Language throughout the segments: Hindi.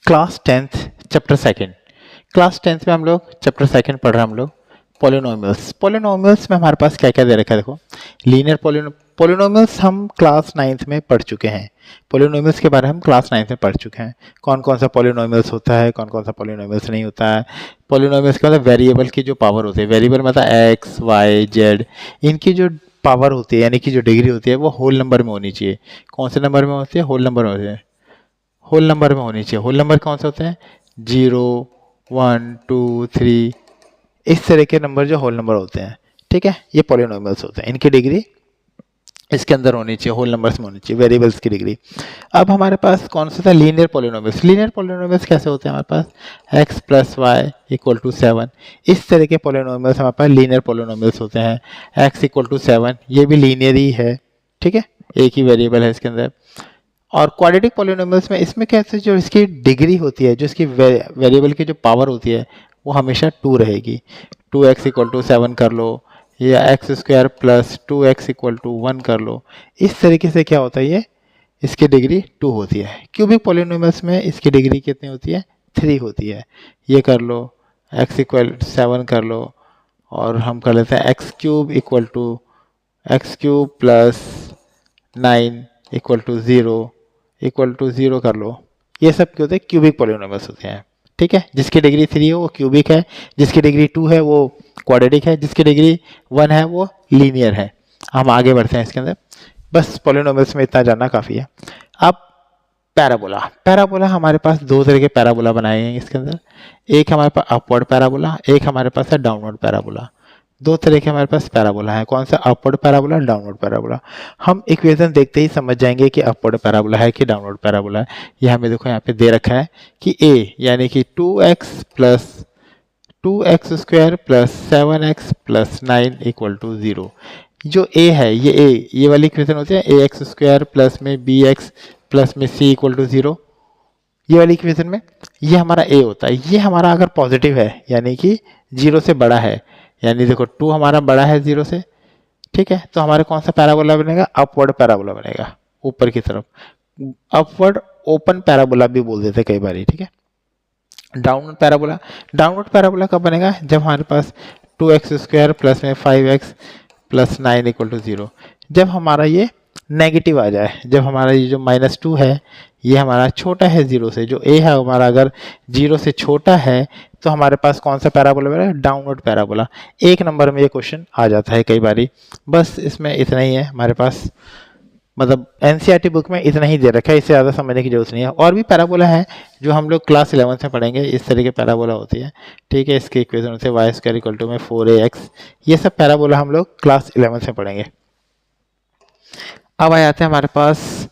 Class 10th chapter second. Class 10th में हम लोग चैप्टर सेकंड पढ़ रहे हैं हम लोग पॉलिनोमियल्स। पॉलिनोमियल्स में हमारे पास क्या क्या दे रखा है देखो। लीनियर पॉलिनोमियल्स हम क्लास 9th में पढ़ चुके हैं। पॉलिनोमियल्स के बारे में हम क्लास 9th में पढ़ चुके हैं। कौन कौन सा पॉलिनोमियल्स होता है, कौन कौन सा पॉलिनोमियल्स नहीं होता है। पॉलिनोमियल्स के मतलब वेरिएबल की जो पावर होती है, वेरिएबल मतलब एक्स वाई जेड, इनकी जो पावर होती है यानी कि जो डिग्री होती है वो होल नंबर में होनी चाहिए। कौन से नंबर में होती है? होल नंबर में होती है। होल नंबर में होनी चाहिए। होल नंबर कौन से होते हैं? 0 1 2 3, इस तरह के नंबर जो होल नंबर होते हैं, ठीक है, ये पॉलिनोमियल्स होते हैं। इनकी डिग्री इसके अंदर होनी चाहिए, होल नंबर्स में होनी चाहिए, वेरिएबल्स की डिग्री। अब हमारे पास कौन सा था? Linear polynomials. लीनियर पॉलिनोमियल्स कैसे होते हैं? हमारे पास x plus y equal to 7, इस तरह के पॉलिनोमियल्स हमारे पास लीनियर पॉलिनोमियल्स होते हैं। x इक्वल टू 7, ये भी लीनियर ही है, ठीक है, एक ही वेरिएबल है इसके अंदर। और क्वाड्रेटिक पॉलिनोमियल्स में इसमें कैसे जो इसकी डिग्री होती है, जो इसकी वेरिएबल की जो पावर होती है वो हमेशा 2 रहेगी। 2x इक्वल टू 7 कर लो, या x square plus 2x equal to 1 कर लो। इस तरीके से क्या होता है, ये इसकी डिग्री 2 होती है। क्यूबिक पॉलिनोमियल्स में इसकी डिग्री कितनी होती है? 3 होती है। ये कर लो, x इक्वल 7 कर लो, और हम कर लेते हैं x cube equal to x cube plus 9 equal to 0 कर लो। ये सब क्या होते हैं? क्यूबिक पॉलिनोमियल्स होते हैं, ठीक है। जिसकी डिग्री 3 है वो क्यूबिक है, जिसकी डिग्री 2 है वो क्वाड्रेटिक है, जिसकी डिग्री 1 है वो लीनियर है। हम आगे बढ़ते हैं इसके अंदर। बस पॉलिनोमियल्स में इतना जानना काफ़ी है। अब पैराबोला। पैराबोला हमारे पास दो तरह के पैराबोला बनाए हैं इसके अंदर। एक हमारे पास अपवर्ड पैराबोला, एक हमारे पास है डाउनवर्ड पैराबोला। दो तरह के हमारे पास पैराबोला है। कौन सा? Upward parabola, downward parabola. हम इक्वेशन देखते ही समझ जाएंगे कि अपवर्ड पैराबोला है कि डाउनवर्ड पैराबोला है। ये हमें देखो यहाँ पे दे रखा है कि a यानी कि 2x plus 2x square plus 7x plus 9 equal to 0। जो a है ये वाली इक्वेशन होती है ax स्क्वायर प्लस में bx प्लस में c इक्वल टू 0। ये वाली इक्वेशन में ये हमारा a होता है। ये हमारा अगर पॉजिटिव है यानी कि 0 से बड़ा है, यानी देखो 2 हमारा बड़ा है 0 से, ठीक है, तो हमारे कौन सा पैराबोला बनेगा? अपवर्ड पैराबोला बनेगा, ऊपर की तरफ। अपवर्ड ओपन पैराबोला भी बोल देते कई बार, ठीक है। डाउनवर्ड पैराबोला कब बनेगा? जब हमारे पास 2x स्क्वायर प्लस में 5x प्लस 9 इक्वल टू 0, जब हमारा ये नेगेटिव आ जाए, जब हमारा ये जो -2 है ये हमारा छोटा है 0 से, जो a है हमारा अगर 0 से छोटा है तो हमारे पास कौन सा पैराबोला बनेगा? Downward parabola. एक नंबर में ये क्वेश्चन आ जाता है कई बारी। बस इसमें इतना ही है हमारे पास, मतलब एनसीईआरटी बुक में इतना ही दे रखा है, इससे ज़्यादा समझने की जरूरत नहीं है। और भी पैराबोला है जो हम लोग क्लास 11 में पढ़ेंगे। इस तरह के पैराबोला होती है, ठीक है। इसके इक्वेशन होते हैं वाई स्क्वायर इक्वल टू में 4ax। ये सब पैराबोला हम लोग क्लास 11 में पढ़ेंगे। अब आ जाते हैं हमारे पास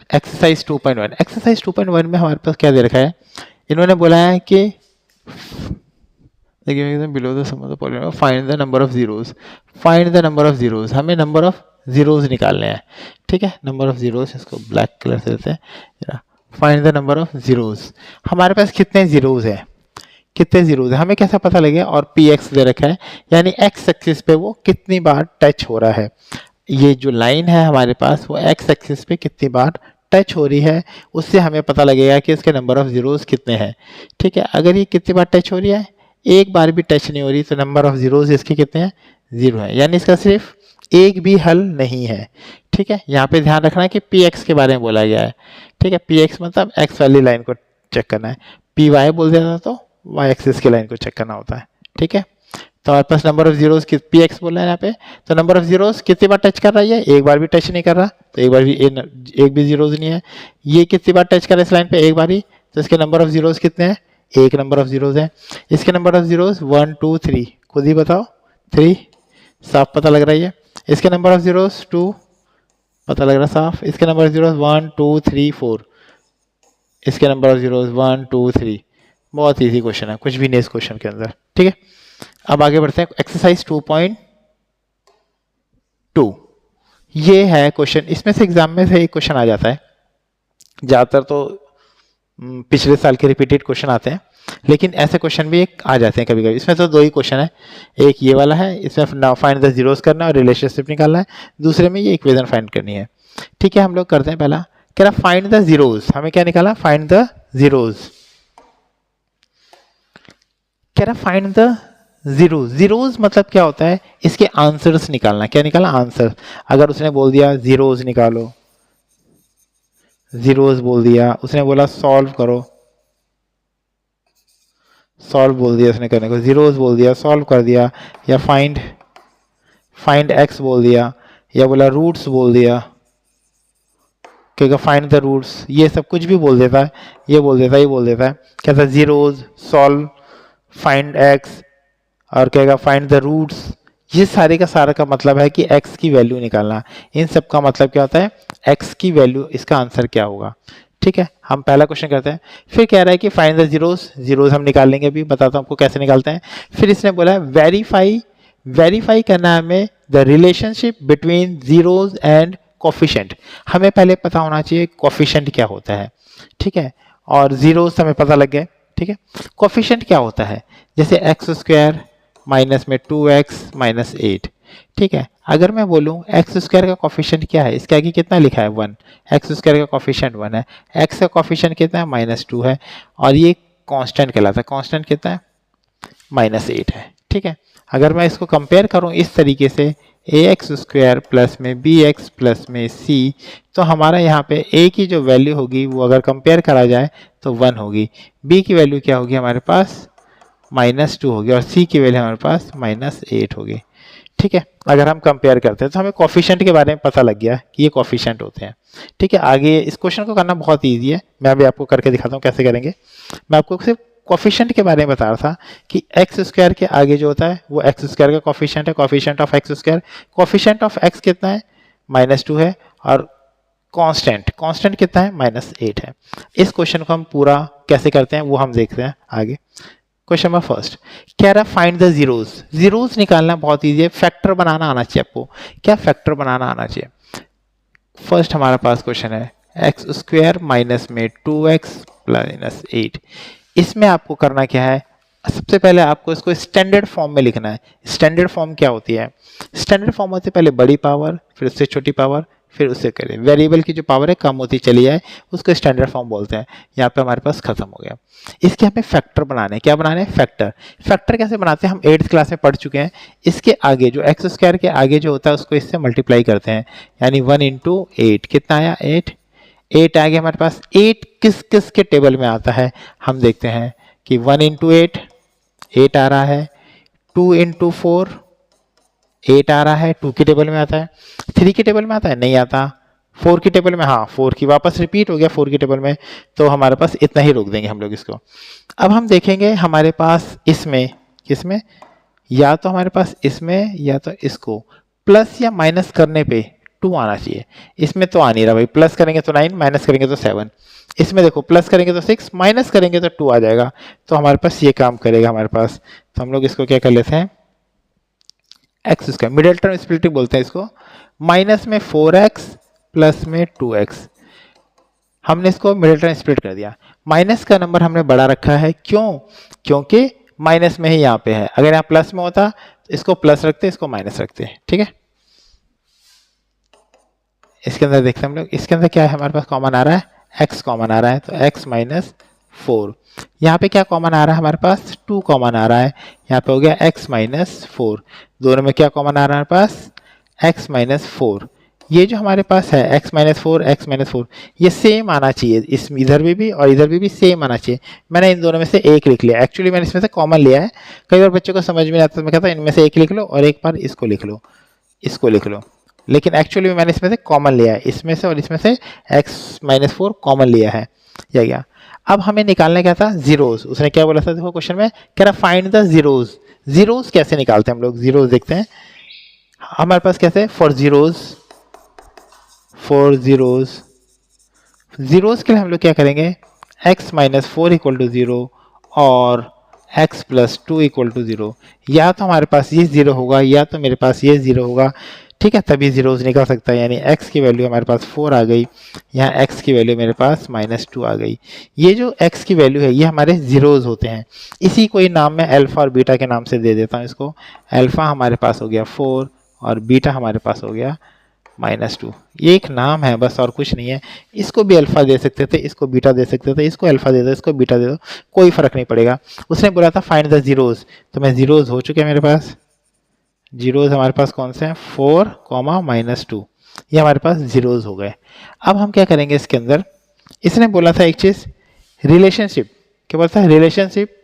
एक्सरसाइज 2.1। एक्सरसाइज 2.1 में हमारे पास क्या दे रखा है? इन्होंने बोला है कि देखिए below the sum of the polynomial find the number of zeros. Find the number of zeros, हमें नंबर ऑफ जीरोस निकालने हैं, ठीक है। नंबर ऑफ जीरोस, इसको ब्लैक कलर से देते हैं। Find the number of zeros. हमारे पास कितने जीरोस हैं? कितने जीरोस हैं हमें कैसा पता लगेगा? और पी एक्स दे रखा है, यानी एक्स एक्सिस पे वो कितनी बार टच हो रहा है। ये जो लाइन है हमारे पास वो एक्स एक्सिस पे कितनी बार टच हो रही है, उससे हमें पता लगेगा कि इसके नंबर ऑफ जीरोस कितने हैं, ठीक है। अगर ये कितनी बार टच हो रही है, एक बार भी टच नहीं हो रही, तो नंबर ऑफ जीरोस इसके कितने हैं? 0 है, यानी इसका सिर्फ एक भी हल नहीं है, ठीक है। यहाँ पे ध्यान रखना है कि पी एक्स के बारे में बोला गया है, ठीक है। पी एक्स मतलब एक्स वाली लाइन को चेक करना है। पी वाई बोल दिया तो वाई एक्सिस की लाइन को चेक करना होता है, ठीक है। तो हमारे पास नंबर ऑफ जीरोस की पी एक्स बोल रहा है यहाँ पे, तो नंबर ऑफ जीरोस कितनी बार टच कर रहा है? एक बार भी टच नहीं कर रहा, तो एक भी जीरोस नहीं है। ये कितनी बार टच कर रहा है इस लाइन पे? एक बार ही, तो इसके नंबर ऑफ जीरोस कितने हैं? एक नंबर ऑफ जीरोस है। इसके नंबर ऑफ जीरोस 1 2 3, खुद ही बताओ, 3 साफ पता लग रहा है। इसके नंबर ऑफ जीरोस 2 पता लग रहा साफ। इसके नंबर ऑफ जीरोस 1 2 3 4, इसके नंबर ऑफ जीरोस 1 2 3। बहुत इजी क्वेश्चन है, कुछ भी नहीं इस क्वेश्चन के अंदर, ठीक है। अब आगे बढ़ते हैं एक्सरसाइज 2.2। ये है क्वेश्चन, इसमें से एग्जाम में से एक क्वेश्चन आ जाता है। ज़्यादातर तो पिछले साल के रिपीटेड क्वेश्चन आते हैं, लेकिन ऐसे क्वेश्चन भी एक आ जाते हैं कभी कभी। इसमें तो 2 ही क्वेश्चन है, एक ये वाला है, इसमें फाइंड द जीरोस करना और रिलेशनशिप निकालना है, दूसरे में ये इक्वेशन फाइंड करनी है, ठीक है। हम लोग करते हैं। पहला कह रहा फाइंड द जीरोस, हमें क्या निकाला? Find the zeros. कह रहा फाइंड द जीरोज। जीरोज मतलब क्या होता है, इसके आंसर्स निकालना। क्या निकालना, आंसर। अगर उसने बोल दिया जीरोज निकालो, जीरोज बोल दिया, उसने बोला सॉल्व करो, सॉल्व बोल दिया उसने करने को, जीरोज बोल दिया, सॉल्व कर दिया, या फाइंड फाइंड एक्स बोल दिया, या बोला रूट्स बोल दिया, क्योंकि फाइंड द रूट्स, ये सब कुछ भी बोल देता है, ये बोल देता है, ये बोल देता है, कहता है जीरोज, सॉल्व, फाइंड एक्स, और कहेगा फाइंड द रूट्स। ये सारे का सारा का मतलब है कि x की वैल्यू निकालना। इन सब का मतलब क्या होता है, x की वैल्यू, इसका आंसर क्या होगा। ठीक है, हम पहला क्वेश्चन करते हैं। फिर कह रहा है कि फाइंड द जीरोस, जीरोस हम निकाल लेंगे, अभी बताता हूँ आपको कैसे निकालते हैं। फिर इसने बोला है वेरीफाई, वेरीफाई करना है हमें the relationship between zeros and coefficient. हमें पहले पता होना चाहिए कोफिशिएंट क्या होता है, ठीक है, और जीरोस हमें पता लग गए। ठीक है, कोफिशिएंट क्या होता है, जैसे एक्स स्क्वायर माइनस में 2x माइनस 8। ठीक है, अगर मैं बोलूँ एक्स स्क्वायर का कोफिशिएंट क्या है, इसके आगे कितना लिखा है 1, एक्स स्क्वायर का कोफिशिएंट 1 है, एक्स का कोफिशिएंट कितना है -2 है, और ये कांस्टेंट कहलाता है, कांस्टेंट कितना है -8 है। ठीक है, अगर मैं इसको कंपेयर करूँ इस तरीके से ax स्क्वायर प्लस में bx प्लस में c, तो हमारा यहाँ पे a की जो वैल्यू होगी वो अगर कंपेयर करा जाए तो 1 होगी, b की वैल्यू क्या होगी हमारे पास -2 होगी, और c की वैल्यू हमारे पास -8 होगी। ठीक है, अगर हम कंपेयर करते हैं तो हमें कोफिशिएंट के बारे में पता लग गया कि ये कोफिशिएंट होते हैं। ठीक है, आगे इस क्वेश्चन को करना बहुत ईजी है, मैं अभी आपको करके दिखाता हूँ कैसे करेंगे। मैं आपको सिर्फ कोफिशिएंट के बारे में बता रहा था कि एक्स स्क्वायर के आगे जो होता है वो एक्स स्क्वायर का कोफिशिएंट है, coefficient of x square. Coefficient of x कितना है -2 है, और कांस्टेंट कांस्टेंट कितना है -8 है। इस क्वेश्चन को हम पूरा कैसे करते हैं वो हम देखते हैं आगे। क्वेश्चन नंबर फर्स्ट कह रहा है फाइंड द जीरोज। जीरोज निकालना बहुत ईजी है, फैक्टर बनाना आना चाहिए आपको। क्या फैक्टर बनाना आना चाहिए। फर्स्ट हमारे पास क्वेश्चन है एक्स स्क्वायर माइनस में 2x प्लस 8। इसमें आपको करना क्या है, सबसे पहले आपको इसको स्टैंडर्ड फॉर्म में लिखना है। स्टैंडर्ड फॉर्म क्या होती है, स्टैंडर्ड फॉर्म होती है पहले बड़ी पावर, फिर उससे छोटी पावर, फिर उससे करें वेरिएबल की जो पावर है कम होती चली जाए, उसको स्टैंडर्ड फॉर्म बोलते हैं। यहाँ पे हमारे पास खत्म हो गया। इसके हमें फैक्टर बनाने, क्या बनाने हैं, फैक्टर। फैक्टर कैसे बनाते हैं हम 8th क्लास में पढ़ चुके हैं। इसके आगे जो एक्स स्क्वायर के आगे जो होता है उसको इससे मल्टीप्लाई करते हैं, यानी 1 × 8 कितना आया 8 आ गया हमारे पास। 8 किस किस के टेबल में आता है हम देखते हैं कि 1 × 8 आ रहा है, 2 × 4 8 आ रहा है, 2 की टेबल में आता है, 3 की टेबल में आता है नहीं आता, 4 की टेबल में, हाँ 4 की वापस रिपीट हो गया 4 की टेबल में, तो हमारे पास इतना ही रोक देंगे हम लोग इसको। अब हम देखेंगे हमारे पास इसमें किसमें, या तो हमारे पास इसमें या तो इसको प्लस या माइनस करने पे 2 आना चाहिए। इसमें तो आ नहीं रहा भाई, प्लस करेंगे तो 9, माइनस करेंगे तो 7। इसमें देखो प्लस करेंगे तो 6, माइनस करेंगे तो 2 आ जाएगा, तो हमारे पास ये काम करेगा हमारे पास। तो हम लोग इसको क्या कर लेते हैं, x square, middle term splitting बोलते हैं इसको, माइनस में 4x प्लस में 2x। हमने इसको मिडिल टर्म स्प्लिट कर दिया। माइनस का नंबर हमने बड़ा रखा है, क्यों, क्योंकि माइनस में ही यहाँ पे है। अगर यहाँ प्लस में होता तो इसको प्लस रखते, इसको माइनस रखते। ठीक है, इसके अंदर देखते हैं हम लोग, इसके अंदर क्या है हमारे पास कॉमन आ रहा है, x कॉमन आ रहा है, तो x - 4। यहाँ पे क्या कॉमन आ रहा है हमारे पास, 2 कॉमन आ रहा है, यहाँ पे हो गया x - 4। दोनों में क्या कॉमन आ रहा है हमारे पास, x - 4। ये जो हमारे पास है x - 4, x - 4, ये सेम आना चाहिए, इस इधर भी और इधर भी सेम आना चाहिए। मैंने इन दोनों में से एक लिख लिया, एक्चुअली मैंने इसमें से कॉमन लिया है। कई बार बच्चों को समझ में नहीं आता, तो मैं कहता हूँ इनमें से एक लिख लो और एक बार इसको लिख लो, इसको लिख लो, लेकिन एक्चुअली मैंने इसमें से कॉमन लिया है, इसमें से और इसमें से x - 4 कॉमन लिया है। या गया। अब हमें निकालना क्या था, जीरोस। उसने क्या बोला था देखो क्वेश्चन में, कह रहा फाइंड द जीरोस। जीरोस कैसे निकालते हैं हम लोग, जीरोस देखते हैं हमारे पास कैसे, फॉर जीरोस जीरोस के लिए हम लोग क्या करेंगे, x - 4 = 0 और x + 2 = 0। या तो हमारे पास ये 0 होगा या तो मेरे पास ये 0 होगा। ठीक है, तभी जीरोस निकल सकता है, यानी x की वैल्यू हमारे पास 4 आ गई, यहाँ x की वैल्यू मेरे पास -2 आ गई। ये जो x की वैल्यू है ये हमारे जीरोस होते हैं। इसी कोई नाम में अल्फा और बीटा के नाम से दे देता हूँ इसको। अल्फा हमारे पास हो गया 4 और बीटा हमारे पास हो गया -2। ये एक नाम है बस और कुछ नहीं है। इसको भी अल्फा दे सकते थे, इसको बीटा दे सकते थे, इसको अल्फा दे दो, इसको बीटा दे दो, कोई फर्क नहीं पड़ेगा। उसने बोला था फाइंड द जीरोज, तो मैं जीरोज हो चुके हैं मेरे पास। जीरोज हमारे पास कौन से हैं, 4, -2, ये हमारे पास जीरोज हो गए। अब हम क्या करेंगे इसके अंदर, इसने बोला था एक चीज रिलेशनशिप, क्या बोलता है, relationship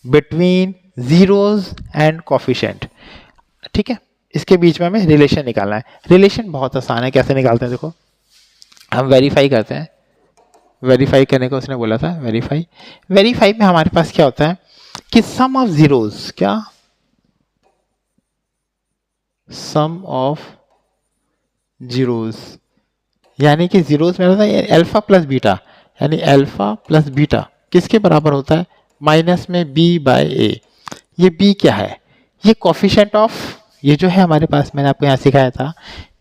between zeros and coefficient. ठीक है, इसके बीच में हमें रिलेशन निकालना है। रिलेशन बहुत आसान है, कैसे निकालते हैं देखो, हम वेरीफाई करते हैं। वेरीफाई करने को उसने बोला था, वेरीफाई। वेरीफाई में हमारे पास क्या होता है कि सम ऑफ जीरोज, क्या, सम ऑफ जीरोज, यानी कि जीरोज में होता है अल्फा प्लस बीटा, यानी अल्फा प्लस बीटा किसके बराबर होता है, माइनस में बी बाय ए। ये बी क्या है, ये कोफिशिएंट ऑफ, ये जो है हमारे पास मैंने आपको यहाँ सिखाया था,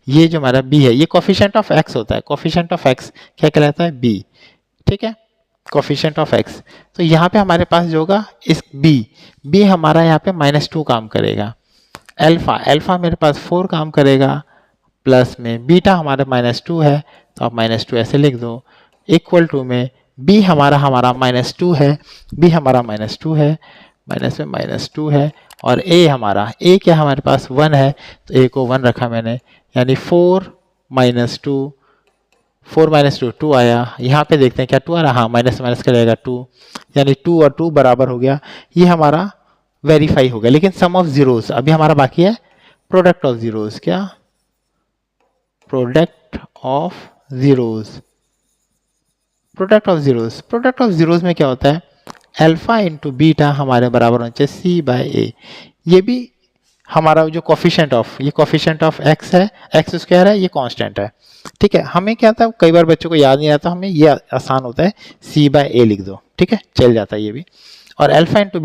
ये जो हमारा बी है ये कोफिशिएंट ऑफ एक्स होता है। कोफिशिएंट ऑफ एक्स क्या कहलाता है, बी। ठीक है, कोफिशिएंट ऑफ एक्स। तो यहाँ पे हमारे पास जो होगा इस बी हमारा यहाँ पे -2 काम करेगा। अल्फा मेरे पास 4 काम करेगा, प्लस में बीटा हमारे -2 है, तो आप -2 ऐसे लिख दो, इक्वल टू में बी हमारा -2 है, बी हमारा -2 है, माइनस में -2 है, और ए हमारा, ए क्या हमारे पास 1 है, तो ए को 1 रखा मैंने, यानी 4 -2 2 आया। यहाँ पे देखते हैं क्या 2 आ रहा, हाँ माइनस माइनस का जाएगा 2, यानी 2 और 2 बराबर हो गया। ये हमारा वेरीफाई हो गया। लेकिन सम ऑफ जीरोस अभी हमारा बाकी है, प्रोडक्ट ऑफ जीरोस, क्या, product of zeros. Product of zeros, product of zeros में क्या होता है, अल्फा इंटू बीटा हमारे बराबर होना चाहिए सी बाय ए। ये भी हमारा जो कोफिशिएंट ऑफ, ये कोफिशिएंट ऑफ एक्स है, एक्स स्क्वायर है, ये कांस्टेंट है। ठीक है, हमें क्या था, कई बार बच्चों को याद नहीं आता, हमें ये आसान होता है, सी बाय ए लिख दो, ठीक है, चल जाता है ये भी। और अल्फा इंटू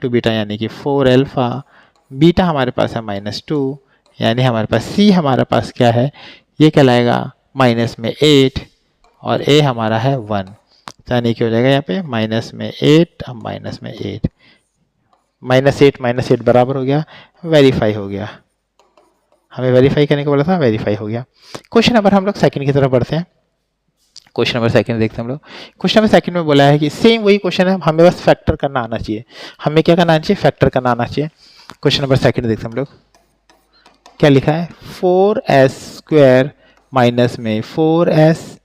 बीटा यानी कि 4 अल्फा, बीटा हमारे पास है -2, यानी हमारे पास सी हमारे पास क्या है, ये कहलाएगा -8, और ए हमारा है 1, यानी कि हो जाएगा यहाँ पे -8, अब -8, -8 बराबर हो गया, वेरीफाई हो गया। हमें वेरीफाई करने को बोला था, वेरीफाई हो गया। क्वेश्चन नंबर हम लोग सेकंड की तरफ बढ़ते हैं। क्वेश्चन नंबर सेकंड देखते हैं हम लोग। क्वेश्चन नंबर सेकंड में बोला है कि सेम वही क्वेश्चन है, हमें बस फैक्टर करना आना चाहिए। हमें क्या करना चाहिए, फैक्टर करना आना चाहिए। क्वेश्चन नंबर सेकंड देखते हैं हम लोग, क्या लिखा है, 4s² माइनस में 4s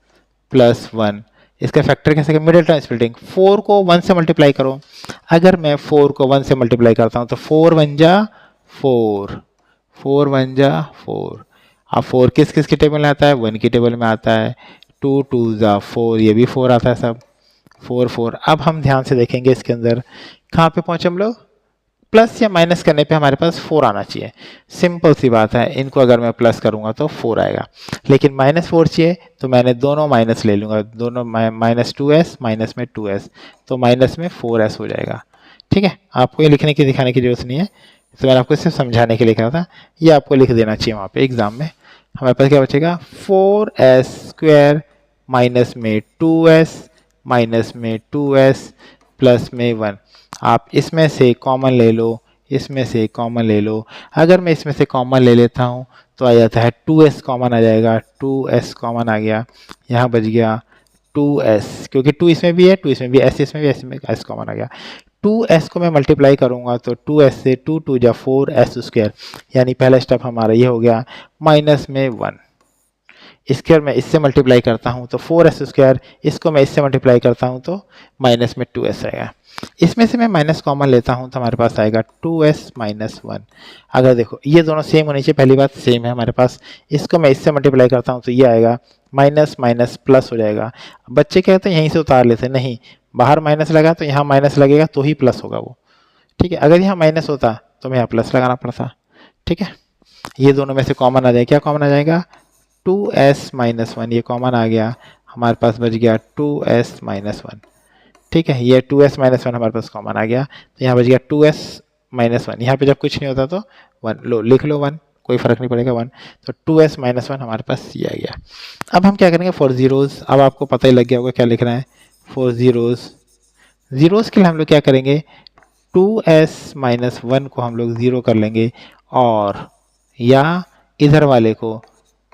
प्लस 1, इसका फैक्टर कैसे, मिडिल टर्म स्प्लिटिंग, 4 को 1 से मल्टीप्लाई करो। अगर मैं 4 को 1 से मल्टीप्लाई करता हूँ तो 4 1 जा 4, 4 1 जा 4। अब 4 किस किस की टेबल में आता है, 1 की टेबल में आता है, 2 2 जा 4, ये भी 4 आता है सब, 4 4। अब हम ध्यान से देखेंगे इसके अंदर कहाँ पे पहुँचे हम लोग, प्लस या माइनस करने पे हमारे पास 4 आना चाहिए। सिंपल सी बात है, इनको अगर मैं प्लस करूंगा तो 4 आएगा, लेकिन -4 चाहिए तो मैंने दोनों माइनस ले लूंगा, दोनों -2s माइनस में 2s, तो माइनस में 4s हो जाएगा। ठीक है, आपको ये लिखने की दिखाने की जरूरत नहीं है, तो मैंने आपको सिर्फ समझाने के लिए कहा था, ये आपको लिख देना चाहिए वहाँ पे एग्जाम में। हमारे पास क्या बचेगा, 4s² माइनस में 2s माइनस में 2s प्लस में 1। आप इसमें से कॉमन ले लो, इसमें से कॉमन ले लो। अगर मैं इसमें से कॉमन ले लेता हूँ तो आ जाता है 2s कॉमन आ जाएगा, 2s कॉमन आ गया, यहाँ बच गया 2s, क्योंकि 2 इसमें भी है, 2 इसमें भी, s इसमें भी, s में s कॉमन आ गया। 2s को मैं मल्टीप्लाई करूँगा तो 2s से 2 2 जा 4s², यानी पहला स्टेप हमारा ये हो गया, माइनस में 1। इसके मैं इससे मल्टीप्लाई करता हूँ तो 4s², इसको मैं इससे मल्टीप्लाई करता हूँ तो माइनस में 2s आएगा। इसमें से मैं माइनस कॉमन लेता हूँ तो हमारे पास आएगा 2s माइनस 1। अगर देखो ये दोनों सेम होनी चाहिए, पहली बात सेम है हमारे पास, इसको मैं इससे मल्टीप्लाई करता हूँ तो ये आएगा माइनस माइनस प्लस हो जाएगा। बच्चे कहते हैं यहीं से उतार लेते, नहीं, बाहर माइनस लगा तो यहाँ माइनस लगेगा तो ही प्लस होगा वो। ठीक है, अगर यहाँ माइनस होता तो मैं यहाँ प्लस लगाना पड़ता। ठीक है, ये दोनों में से कॉमन आ जाएगा, क्या कॉमन आ जाएगा, 2s माइनस 1, ये कॉमन आ गया, हमारे पास बच गया 2s माइनस 1। ठीक है, ये 2s माइनस 1 हमारे पास कॉमन आ गया, तो यहाँ बच गया 2s माइनस 1। यहाँ पे जब कुछ नहीं होता तो 1 लो, लिख लो 1, कोई फर्क नहीं पड़ेगा 1, तो 2s माइनस 1 हमारे पास ये आ गया। अब हम क्या करेंगे, फॉर जीरोस, अब आपको पता ही लग गया होगा क्या लिखना है, फॉर जीरोस। जीरोस के लिए हम लोग क्या करेंगे, 2s माइनस 1 को हम लोग 0 कर लेंगे, और या इधर वाले को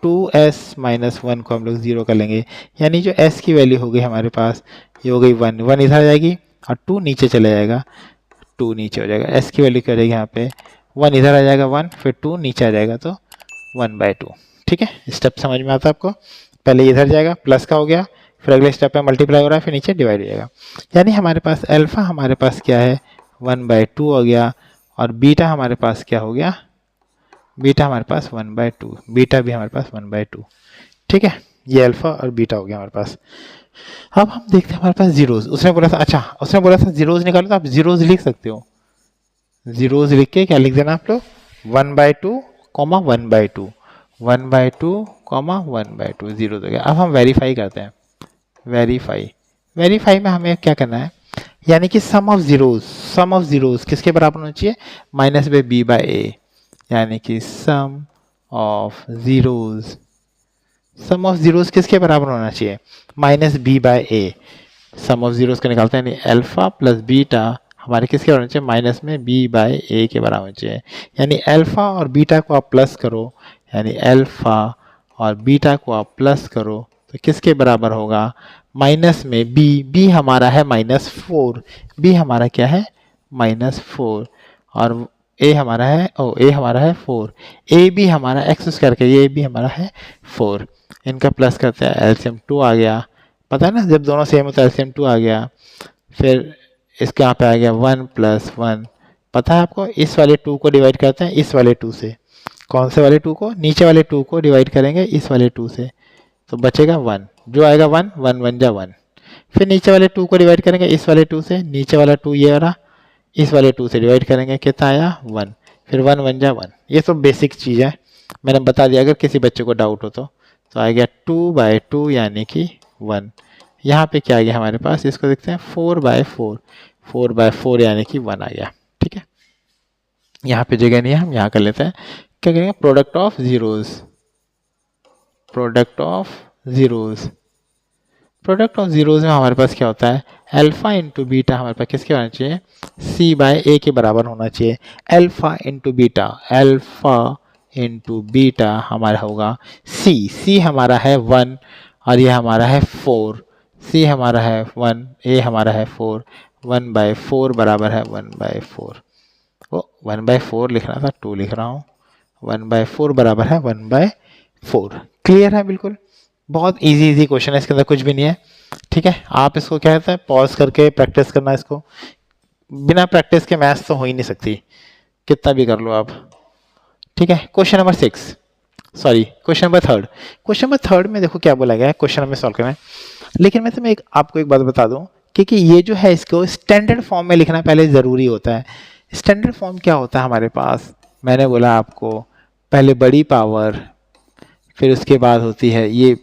2s माइनस 1 को हम लोग 0 कर लेंगे, यानी जो s की वैल्यू हो गई हमारे पास ये हो गई 1, 1 इधर आ जाएगी और 2 नीचे चले जाएगा, 2 नीचे हो जाएगा, s की वैल्यू क्या हो जाएगी यहाँ पे 1 इधर आ जाएगा 1, फिर 2 नीचे आ जाएगा तो 1/2। ठीक है, स्टेप समझ में आता है आपको? पहले इधर जाएगा प्लस का हो गया, फिर अगले स्टेप पे मल्टीप्लाई हो रहा है, फिर नीचे डिवाइड हो जाएगा, यानी हमारे पास अल्फा हमारे पास क्या है 1/2 हो गया, और बीटा हमारे पास क्या हो गया, बीटा हमारे पास 1/2, बीटा भी हमारे पास 1/2। ठीक है, ये अल्फा और बीटा हो गया हमारे पास। अब हम देखते हैं हमारे पास जीरोज, उसने बोला था, अच्छा उसने बोला था जीरोज निकालो, तो आप जीरोज लिख सकते हो, जीरोज लिख के क्या लिख देना आप लोग 1/2 कॉमा 1/2, 1/2 कॉमा 1/2 जीरो हो गया। अब हम वेरीफाई करते हैं, वेरीफाई, वेरीफाई में हमें क्या करना है, यानी कि sum of zeros, sum of zeros किसके बराबर होना चाहिए minus B B by A, यानी कि sum of zeros, sum of zeros किसके बराबर होना चाहिए minus B by A, sum of zeros का निकालते हैं, यानी अल्फा प्लस बीटा हमारे किसके बराबर होना चाहिए माइनस में बी बाई ए के बराबर होना चाहिए, यानी अल्फा और बीटा को आप प्लस करो, यानी अल्फा और बीटा को आप प्लस करो तो किसके बराबर होगा माइनस में बी, बी हमारा है -4, बी हमारा क्या है -4, और ए हमारा है ए हमारा है 4, ए बी हमारा एक्स स्क्वायर का ये भी हमारा है 4, इनका प्लस करते हैं एलसीएम 2 आ गया, पता है ना जब दोनों सेम हो तो एलसीएम 2 आ गया, फिर इसके यहाँ पे आ गया 1 + 1, पता है आपको इस वाले 2 को डिवाइड करते हैं इस वाले 2 से, कौन से वाले 2 को, नीचे वाले 2 को डिवाइड करेंगे इस वाले 2 से, तो बचेगा 1, जो आएगा 1, 1 1 जा 1, फिर नीचे वाले 2 को डिवाइड करेंगे इस वाले 2 से, नीचे वाला 2 ये वाला इस वाले 2 से डिवाइड करेंगे, कितना आया 1, फिर 1 1 जा 1, ये तो बेसिक चीज़ है, मैंने बता दिया, अगर किसी बच्चे को डाउट हो तो आ गया 2/2 यानी कि 1, यहाँ पे क्या आ गया हमारे पास, इसको देखते हैं 4/4, 4/4 यानी कि 1 आ गया। ठीक है, यहाँ पे जगह नहीं है, हम यहाँ कर लेते हैं, क्या करेंगे product of zeros, product of zeros, product of zeros में हमारे पास क्या होता है अल्फा इंटू बीटा हमारे पास किसके होना चाहिए c/a के बराबर होना चाहिए, alpha into beta, alpha into beta हमारा होगा c हमारा है 1 और ये हमारा है 4, c हमारा है 1, a हमारा है 4, 1/4 बराबर है 1/4, वो 1/4 लिखना था 2 लिख रहा हूँ, 1/4 बराबर है 1/4, क्लियर है बिल्कुल, बहुत इजी क्वेश्चन है, इसके अंदर कुछ भी नहीं है। ठीक है, आप इसको क्या कहते हैं पॉज करके प्रैक्टिस करना, इसको बिना प्रैक्टिस के मैथ्स तो हो ही नहीं सकती, कितना भी कर लो आप। ठीक है, question number 6, sorry question number 3, question number 3 में देखो क्या बोला गया है, क्वेश्चन हमें सॉल्व करना है, लेकिन मैं तुम्हें आपको एक बात बता दूं क्योंकि ये जो है इसको स्टैंडर्ड फॉर्म में लिखना पहले ज़रूरी होता है। स्टैंडर्ड फॉर्म क्या होता है हमारे पास, मैंने बोला आपको पहले बड़ी पावर, फिर उसके बाद होती है ये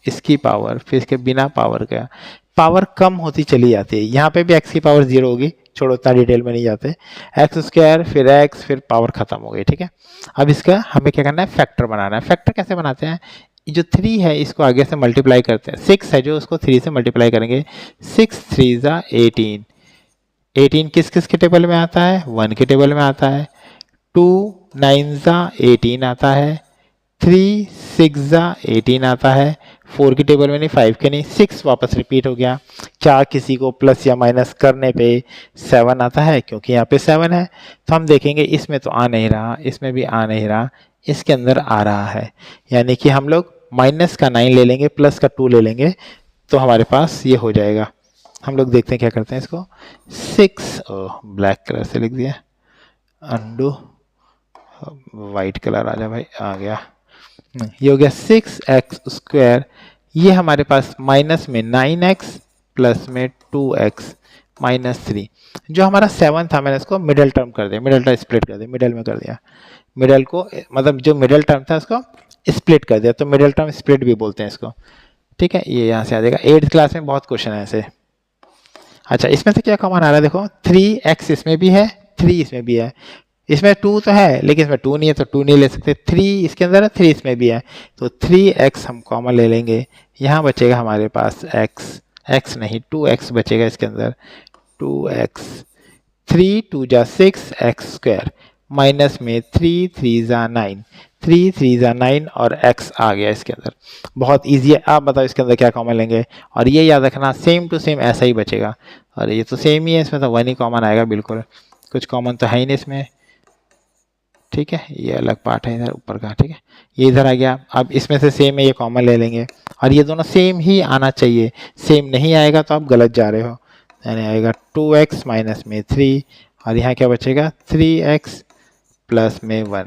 इसकी पावर, फिर इसके बिना पावर का पावर कम होती चली जाती है, यहाँ पे भी x की पावर 0 होगी, छोड़ो उतना डिटेल में नहीं जाते, x² फिर x फिर पावर खत्म हो गई। ठीक है, अब इसका हमें क्या करना है फैक्टर बनाना है, फैक्टर कैसे बनाते हैं, जो 3 है इसको आगे से मल्टीप्लाई करते हैं, 6 है जो उसको 3 से मल्टीप्लाई करेंगे, 6 3 ज़ा 18, 18 किस किस के टेबल में आता है 1 के टेबल में आता है, 2 9 ज़ा 18 आता है, 3 6 ज़ा 18 आता है, 4 की टेबल में नहीं 5 के नहीं, 6 वापस रिपीट हो गया, क्या किसी को प्लस या माइनस करने पे 7 आता है क्योंकि यहाँ पे 7 है, तो हम देखेंगे इसमें तो आ नहीं रहा, इसमें भी आ नहीं रहा, इसके अंदर आ रहा है, यानी कि हम लोग माइनस का 9 ले लेंगे प्लस का 2 ले लेंगे तो हमारे पास ये हो जाएगा। हम लोग देखते हैं क्या करते हैं इसको, 6 ब्लैक कलर से लिख दिया, अंडू वाइट कलर आ जा भाई, आ गया, ये हो गया 6x², ये हमारे पास माइनस में 9x प्लस में 2x -3, जो हमारा 7 था मैंने इसको मिडल टर्म कर दिया, मिडल टर्म स्प्लिट कर दिया, मिडल में कर दिया, मिडल को मतलब जो मिडल टर्म था उसको स्प्लिट कर दिया, तो मिडल टर्म स्प्लिट भी बोलते हैं इसको। ठीक है, ये यहाँ से आ जाएगा, 8th क्लास में बहुत क्वेश्चन है ऐसे। अच्छा, इसमें से क्या कॉमन आ रहा है देखो, 3x इसमें भी है 3 इसमें भी है, इसमें 2 तो है लेकिन इसमें 2 नहीं है तो 2 नहीं ले सकते, 3 इसके अंदर है 3 इसमें भी है, तो 3x हम कॉमन ले लेंगे, यहाँ बचेगा हमारे पास x नहीं 2x बचेगा इसके अंदर, 2x, 3 2 जा 6 x², माइनस में 3 3 ज़ा 9, 3 3 ज़ा 9 और x आ गया इसके अंदर। बहुत इजी है। आप बताओ इसके अंदर क्या कॉमन लेंगे, और ये याद रखना सेम टू सेम ऐसा ही बचेगा। और ये तो सेम ही है, इसमें तो 1 ही कॉमन आएगा, बिल्कुल कुछ कॉमन तो है ही नहीं इसमें। ठीक है, ये अलग पार्ट है इधर ऊपर का। ठीक है, ये इधर आ गया। अब इसमें से सेम है, ये कॉमन ले लेंगे, और ये दोनों सेम ही आना चाहिए। सेम नहीं आएगा तो आप गलत जा रहे हो। यानी आएगा 2x माइनस में 3, और यहाँ क्या बचेगा 3x प्लस में 1।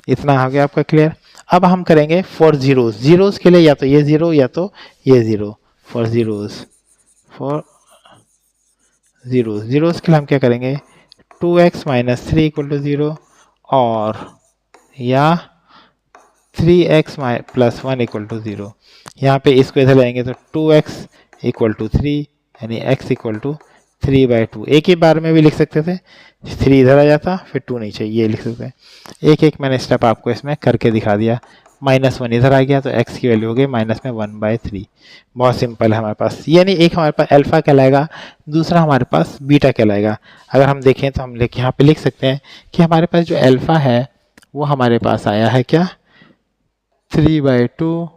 इतना हो गया आपका क्लियर। अब हम करेंगे फॉर जीरोस। जीरोस के लिए या तो ये ज़ीरो या तो ये zero. For zeros, for zeros, zeros के लिए हम क्या करेंगे 2x माइनस 3 इक्वल टू 0, और या 3x प्लस 1 इक्वल टू 0। यहाँ पे इसको इधर लाएंगे तो 2x इक्वल टू 3, यानी x इक्वल टू 3/2। एक ही बार में भी लिख सकते थे, 3 इधर आ जाता फिर 2 नीचे, ये लिख सकते हैं। एक एक मैंने स्टेप आपको इसमें करके दिखा दिया। -1 इधर आ गया तो x की वैल्यू हो गई -1/3। बहुत सिंपल है हमारे पास। यानी एक हमारे पास अल्फ़ा कहलाएगा, दूसरा हमारे पास बीटा कहलाएगा। अगर हम देखें तो हम यहाँ पे लिख सकते हैं कि हमारे पास जो अल्फ़ा है वो हमारे पास आया है क्या 3/2।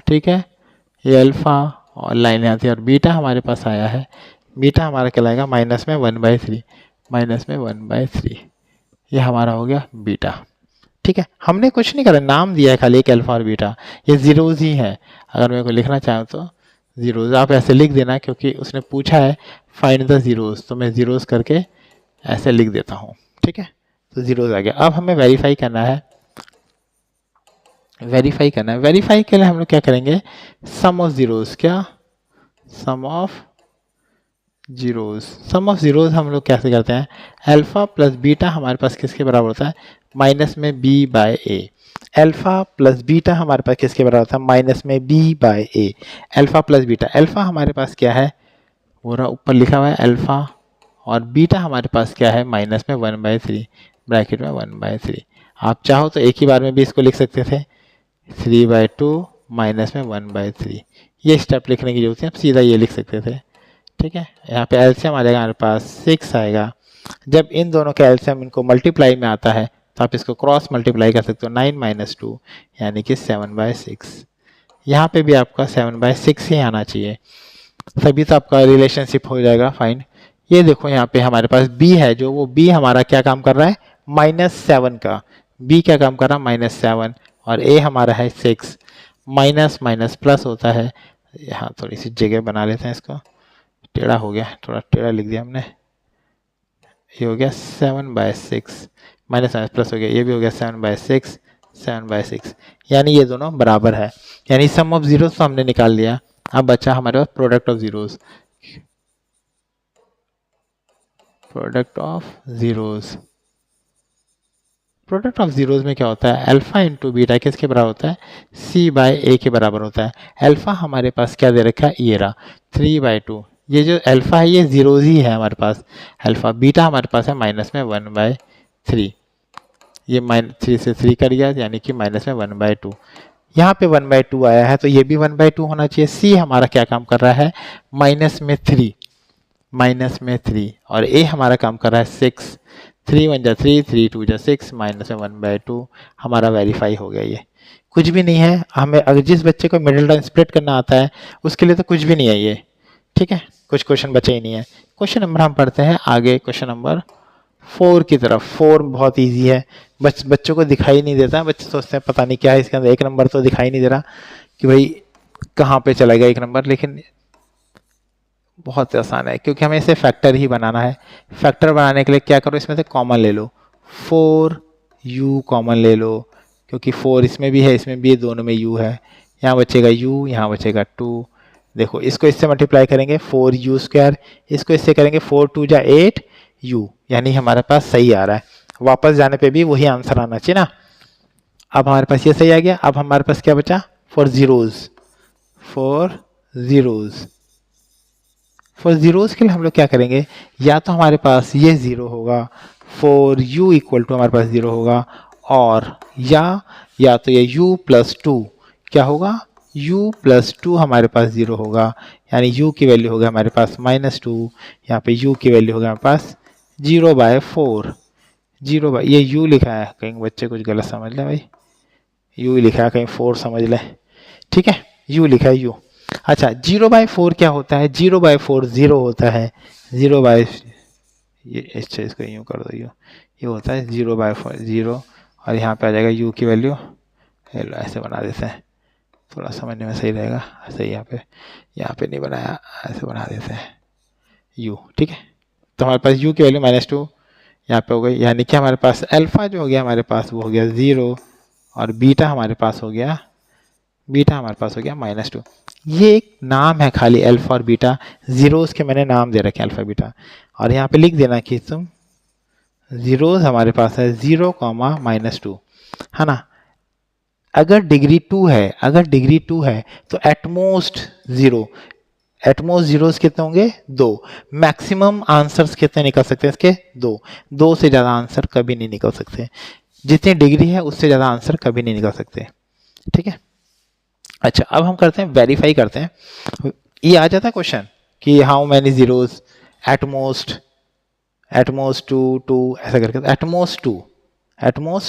ठीक है, ये अल्फ़ा और लाइन यहाँ थी, और बीटा हमारे पास आया है, बीटा हमारा कहलाएगा -1/3, -1/3। ये हमारा हो गया बीटा। ठीक है, हमने कुछ नहीं करा, नाम दिया है खाली एक अल्फ़ा और बीटा, ये ज़ीरोज़ ही है। अगर मेरे को लिखना चाहूँ तो ज़ीरोज़ आप ऐसे लिख देना, क्योंकि उसने पूछा है फाइंड द ज़ीरोज़, तो मैं ज़ीरोज़ करके ऐसे लिख देता हूँ। ठीक है, तो ज़ीरोज़ आ गया। अब हमें वेरीफाई करना है, वेरीफाई करना है। वेरीफाई के लिए हम लोग क्या करेंगे, सम ऑफ ज़ीरोज़, क्या sum of zeros. Sum of zeros हम लोग कैसे करते हैं, अल्फ़ा प्लस बीटा हमारे पास किसके बराबर होता है माइनस में b/a। अल्फ़ा प्लस बीटा हमारे पास किसके बराबर होता है माइनस में b/a। Alpha plus beta, alpha हमारे पास क्या है पूरा ऊपर लिखा हुआ है अल्फ़ा, और बीटा हमारे पास क्या है माइनस में 1/3, ब्रैकेट में 1/3। आप चाहो तो एक ही बार में भी इसको लिख सकते थे 3/2 माइनस में 1/3। ये स्टेप लिखने की जरूरत है, आप सीधा ये लिख सकते थे। ठीक है, यहाँ पे एलसीएम आ जाएगा हमारे पास 6 आएगा। जब इन दोनों का एलसीएम इनको मल्टीप्लाई में आता है तो आप इसको क्रॉस मल्टीप्लाई कर सकते हो, 9 - 2 यानी कि 7/6। यहाँ पे भी आपका 7/6 ही आना चाहिए, तभी तो आपका रिलेशनशिप हो जाएगा फाइन। ये देखो यहाँ पे हमारे पास b है, जो वो b हमारा क्या काम कर रहा है -7 का, b क्या काम कर रहा है -7, और a हमारा है 6। माइनस माइनस प्लस होता है। यहाँ थोड़ी सी जगह बना लेते हैं, इसको टेढ़ा हो गया, थोड़ा टेढ़ा लिख दिया हमने। ये हो गया 7/6, माइनस माइनस प्लस हो गया, ये भी हो गया 7/6, 7/6, यानी ये दोनों बराबर है। यानी सम ऑफ जीरोस तो हमने निकाल लिया। अब बचा हमारे पास product of zeros. Product of zeros, product of zeros में क्या होता है, अल्फा इंटू बीटा किसके बराबर होता है c/a के बराबर होता है। अल्फा हमारे पास क्या दे रखा है, ये रहा 3/2। ये जो अल्फा है ये जीरोज ही है हमारे पास। अल्फा बीटा हमारे पास है माइनस में 1/3, ये -3 से 3 कर गया, यानी कि माइनस में 1/2। यहाँ पे 1/2 आया है तो ये भी 1/2 होना चाहिए। सी हमारा क्या काम कर रहा है माइनस में 3, माइनस में 3, और ए हमारा काम कर रहा है 6। 3 1 जा 3, 3 2 जा 6, माइनस में 1/2 हमारा वेरीफाई हो गया। ये कुछ भी नहीं है। हमें अगर जिस बच्चे को मिडिल टर्म स्प्लिट करना आता है उसके लिए तो कुछ भी नहीं है ये। ठीक है, कुछ क्वेश्चन बचे ही नहीं है। क्वेश्चन नंबर हम पढ़ते हैं आगे, क्वेश्चन नंबर 4 की तरफ। 4 बहुत इजी है, बच्चों को दिखाई नहीं देता। बच्चे सोचते हैं पता नहीं क्या है इसके अंदर, 1 नंबर तो दिखाई नहीं दे रहा कि भाई कहाँ पे चला गया 1 नंबर, लेकिन बहुत आसान है क्योंकि हमें इसे फैक्टर ही बनाना है। फैक्टर बनाने के लिए क्या करो, इसमें से कॉमन ले लो, 4u कॉमन ले लो, क्योंकि 4 इसमें भी है इसमें भी है, दोनों में u है। यहाँ बचेगा u, यहाँ बचेगा 2। देखो इसको इससे मल्टीप्लाई करेंगे 4u², इसको इससे करेंगे 4 2 जा 8u, यानी हमारे पास सही आ रहा है। वापस जाने पे भी वही आंसर आना चाहिए ना। अब हमारे पास ये सही आ गया। अब हमारे पास क्या बचा, for zeros, for zeros, for zeros के लिए हम लोग क्या करेंगे, या तो हमारे पास ये 0 होगा, फॉर u इक्वल टू हमारे पास 0 होगा, और या तो ये u प्लस 2 क्या होगा, u प्लस 2 हमारे पास 0 होगा, यानी u की वैल्यू होगा हमारे पास -2, यहाँ पे u की वैल्यू होगा हमारे पास 0/4। जीरो बाई, ये यू लिखा है, कहीं बच्चे कुछ गलत समझ लें भाई, यू ही लिखा है, कहीं 4 समझ लें, ठीक है, यू लिखा है यू। अच्छा 0/4 क्या होता है, 0/4 0 होता है, 0/, ये अच्छा इसको यूँ कर दो, ये होता है 0/4 0, और यहाँ पे आ जाएगा यू की वैल्यू, ऐसे बना देते हैं, थोड़ा समझने में सही रहेगा, सही यहाँ पे नहीं बनाया, ऐसे बना देते हैं यू, ठीक है। तो हमारे पास यू की वैल्यू -2 यहाँ पे हो गई, यानी कि हमारे पास अल्फ़ा जो हो गया हमारे पास वो हो गया 0, और बीटा हमारे पास हो गया -2। ये एक नाम है खाली, अल्फ़ा और बीटा, ज़ीरोज़ के मैंने नाम दे रखे हैं अल्फ़ा बीटा, और यहाँ पे लिख देना कि तुम ज़ीरोज़ हमारे पास है 0, -2, है ना। अगर डिग्री 2 है तो एटमोस्ट ज़ीरोज़ कितने होंगे, 2। मैक्सिमम आंसर्स कितने निकल सकते हैं इसके, 2 से ज़्यादा आंसर कभी नहीं निकल सकते, जितनी डिग्री है उससे ज़्यादा आंसर कभी नहीं निकल सकते, ठीक है। अच्छा अब हम करते हैं वेरीफाई करते हैं, ये आ जाता है क्वेश्चन कि हाउ मैनी ज़ीरोज़, एटमोस्ट 2 ऐसा करके, एटमोस्ट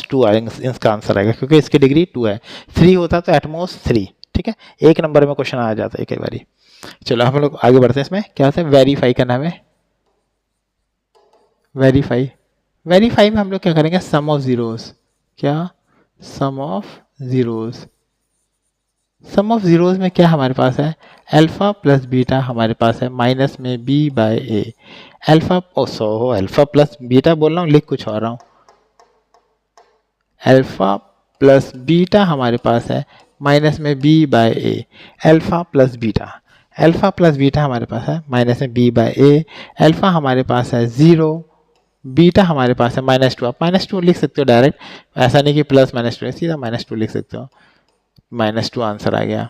2 आएगा, इसका आंसर आएगा क्योंकि इसकी डिग्री 2 है, 3 होता तो एटमोस्ट 3, ठीक है। एक नंबर में क्वेश्चन आ जाता है कई बारी। चलो हम लोग आगे बढ़ते हैं, इसमें क्या होता है, वेरीफाई करना है, वेरीफाई में हम लोग क्या करेंगे, सम ऑफ ज़ीरोज़, क्या सम ऑफ ज़ीरोज़ में क्या हमारे पास है, अल्फ़ा प्लस बीटा हमारे पास है माइनस में b/a, अल्फ़ा प्लस बीटा बोल रहा हूँ, लिख कुछ और रहा हूँ, अल्फ़ा प्लस बीटा हमारे पास है माइनस में b/a, अल्फ़ा प्लस बीटा हमारे पास है माइनस में b/a, अल्फ़ा हमारे पास है 0, बीटा हमारे पास है -2, आप -2 लिख सकते हो डायरेक्ट, ऐसा नहीं कि प्लस -2, सीधा -2 लिख सकते हो, -2 आंसर आ गया।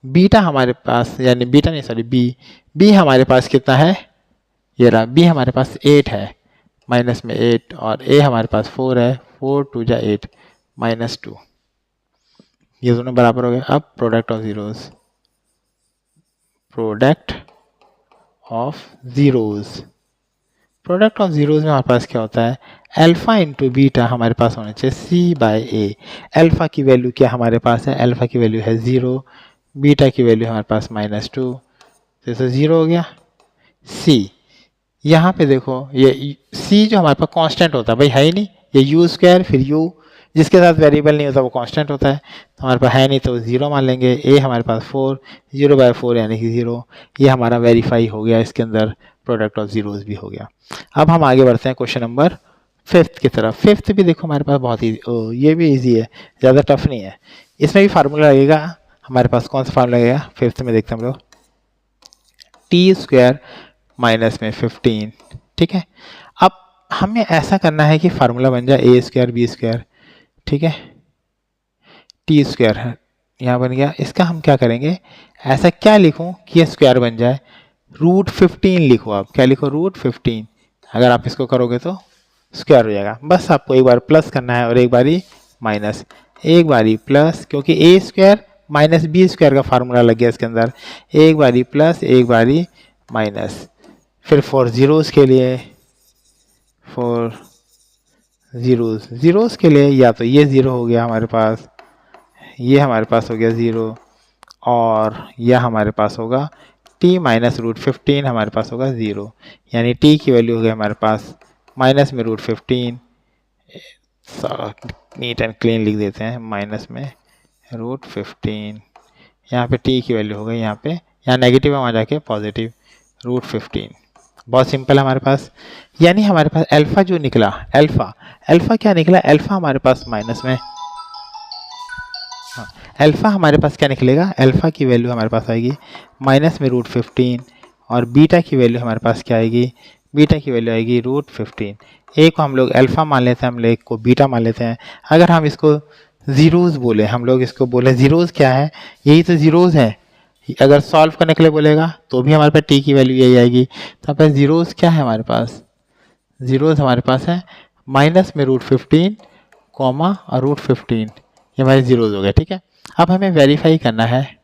बीटा हमारे पास, यानी बीटा नहीं सॉरी बी हमारे पास कितना है, ये रहा, बी हमारे पास 8 है, माइनस में 8, और ए हमारे पास 4 है, 4 2 जा 8 -2, ये दोनों बराबर हो गए। अब प्रोडक्ट ऑफ ज़ीरोज़ में हमारे पास क्या होता है, अल्फ़ा इंटू बीटा हमारे पास होना चाहिए c/a, अल्फ़ा की वैल्यू क्या हमारे पास है, अल्फ़ा की वैल्यू है 0, बीटा की वैल्यू हमारे पास -2, तो इसे 0 हो गया। c यहाँ पे देखो, ये c जो हमारे पास कांस्टेंट होता है भाई, है ही नहीं, ये u² फिर u, जिसके साथ वेरिएबल नहीं होता वो कांस्टेंट होता है, तो हमारे पास है नहीं तो 0 मान लेंगे। a हमारे पास 4, 0/4 यानी कि 0, ये हमारा वेरीफाई हो गया, इसके अंदर प्रोडक्ट ऑफ ज़ीरोज़ भी हो गया। अब हम आगे बढ़ते हैं क्वेश्चन नंबर 5 की तरफ। 5 भी देखो हमारे पास बहुत ही, ये भी ईजी है, ज़्यादा टफ नहीं है, इसमें भी फार्मूला लगेगा हमारे पास। कौन सा फार्मूला लगेगा 5 में, देखते हैं हम लोग, t² माइनस में 15, ठीक है। अब हमें ऐसा करना है कि फार्मूला बन जाए a² b², ठीक है, t² यहाँ बन गया, इसका हम क्या करेंगे, ऐसा क्या लिखूं कि ये स्क्वायर बन जाए, √15 लिखो, आप क्या लिखो, √15, अगर आप इसको करोगे तो स्क्वायर हो जाएगा। बस आपको एक बार प्लस करना है और एक बारी माइनस, एक बारी प्लस, क्योंकि a² माइनस b² का फार्मूला लग गया इसके अंदर, एक बारी प्लस एक बारी माइनस। फिर फॉर ज़ीरोज़ के लिए, ज़ीरोज़ के लिए या तो ये 0 हो गया हमारे पास, ये हमारे पास हो गया 0, और यह हमारे पास होगा t माइनस √15 हमारे पास होगा 0, यानी t की वैल्यू हो गई हमारे पास माइनस में √15, नीट एंड क्लीन लिख देते हैं, माइनस में √15, यहाँ पे t की वैल्यू हो गई, यहाँ नेगेटिव है, वहाँ जाके पॉजिटिव √15। बहुत सिंपल है हमारे पास, यानी हमारे पास अल्फ़ा जो निकला, अल्फ़ा क्या निकला, अल्फ़ा हमारे पास माइनस में, हाँ, अल्फ़ा हमारे पास क्या निकलेगा, अल्फ़ा की वैल्यू हमारे पास आएगी माइनस में √15, और बीटा की वैल्यू हमारे पास क्या आएगी, बीटा की वैल्यू आएगी √15। एक को हम लोग अल्फ़ा मान लेते हैं, हम लोग एक को बीटा मान लेते हैं। अगर हम इसको ज़ीरोज़ बोले, हम लोग इसको बोले ज़ीरोज़ क्या है, यही तो ज़ीरोज़ है, अगर सॉल्व करने के लिए बोलेगा तो भी हमारे पास t की वैल्यू यही आएगी। तो हमारे पास ज़ीरोज़ क्या है, हमारे पास ज़ीरोज़ हमारे पास है माइनस में √15 कॉमा और √15, ये हमारे ज़ीरोज़ हो गए, ठीक है। अब हमें वेरीफाई करना है,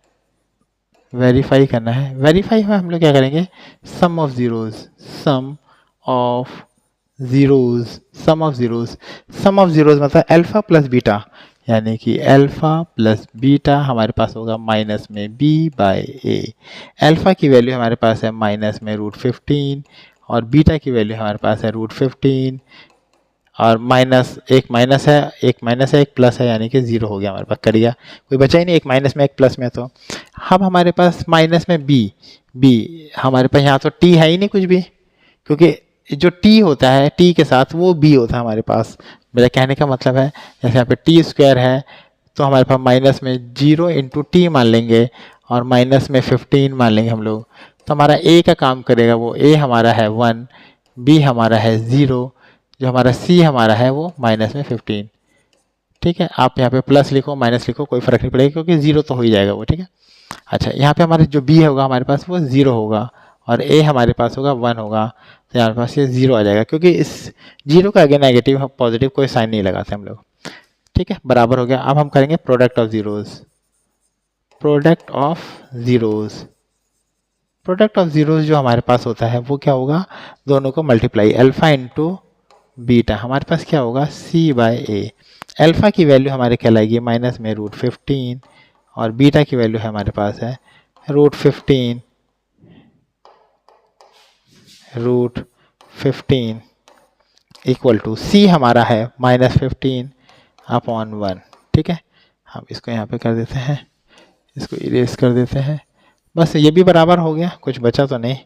वेरीफाई में हम लोग क्या करेंगे, sum of zeros, sum of zeros मतलब अल्फ़ा प्लस बीटा, यानी कि अल्फ़ा प्लस बीटा हमारे पास होगा माइनस में बी बाय ए। अल्फ़ा की वैल्यू हमारे पास है माइनस में √15 और बीटा की वैल्यू हमारे पास है √15 और एक माइनस है एक प्लस है, यानी कि 0 हो गया हमारे पास, कर गया, कोई बचा ही नहीं, एक माइनस में एक प्लस में। तो अब हमारे पास माइनस में बी हमारे पास यहाँ तो टी है ही नहीं कुछ भी, क्योंकि जो टी होता है टी के साथ वो बी होता है हमारे पास। मेरा कहने का मतलब है जैसे यहाँ पे टी स्क्वायर है तो हमारे पास माइनस में 0 इंटू टी मान लेंगे और माइनस में 15 मान लेंगे हम लोग, तो हमारा ए का काम करेगा, वो ए हमारा है 1, बी हमारा है 0, जो हमारा सी हमारा है वो माइनस में 15। ठीक है, आप यहाँ पे प्लस लिखो माइनस लिखो कोई फर्क नहीं पड़ेगा, क्योंकि 0 तो हो ही जाएगा वो। ठीक है, अच्छा यहाँ पे हमारे जो बी होगा हमारे पास वो 0 होगा और ए हमारे पास होगा 1 होगा, तो यहाँ पास ये 0 आ जाएगा, क्योंकि इस 0 का आगे नेगेटिव पॉजिटिव कोई साइन नहीं लगाते हम लोग। ठीक है, बराबर हो गया। अब हम करेंगे product of zeros. Product of zeros जो हमारे पास होता है वो क्या होगा, दोनों को मल्टीप्लाई, अल्फ़ा इंटू बीटा, हमारे पास क्या होगा सी बाय ए। अल्फ़ा की वैल्यू हमारे क्या लाएगी माइनस में √15 और बीटा की वैल्यू हमारे पास है √15 इक्वल टू सी हमारा है -15/1। ठीक है, हम इसको यहाँ पे कर देते हैं, इसको इरेज कर देते हैं, बस ये भी बराबर हो गया, कुछ बचा तो नहीं,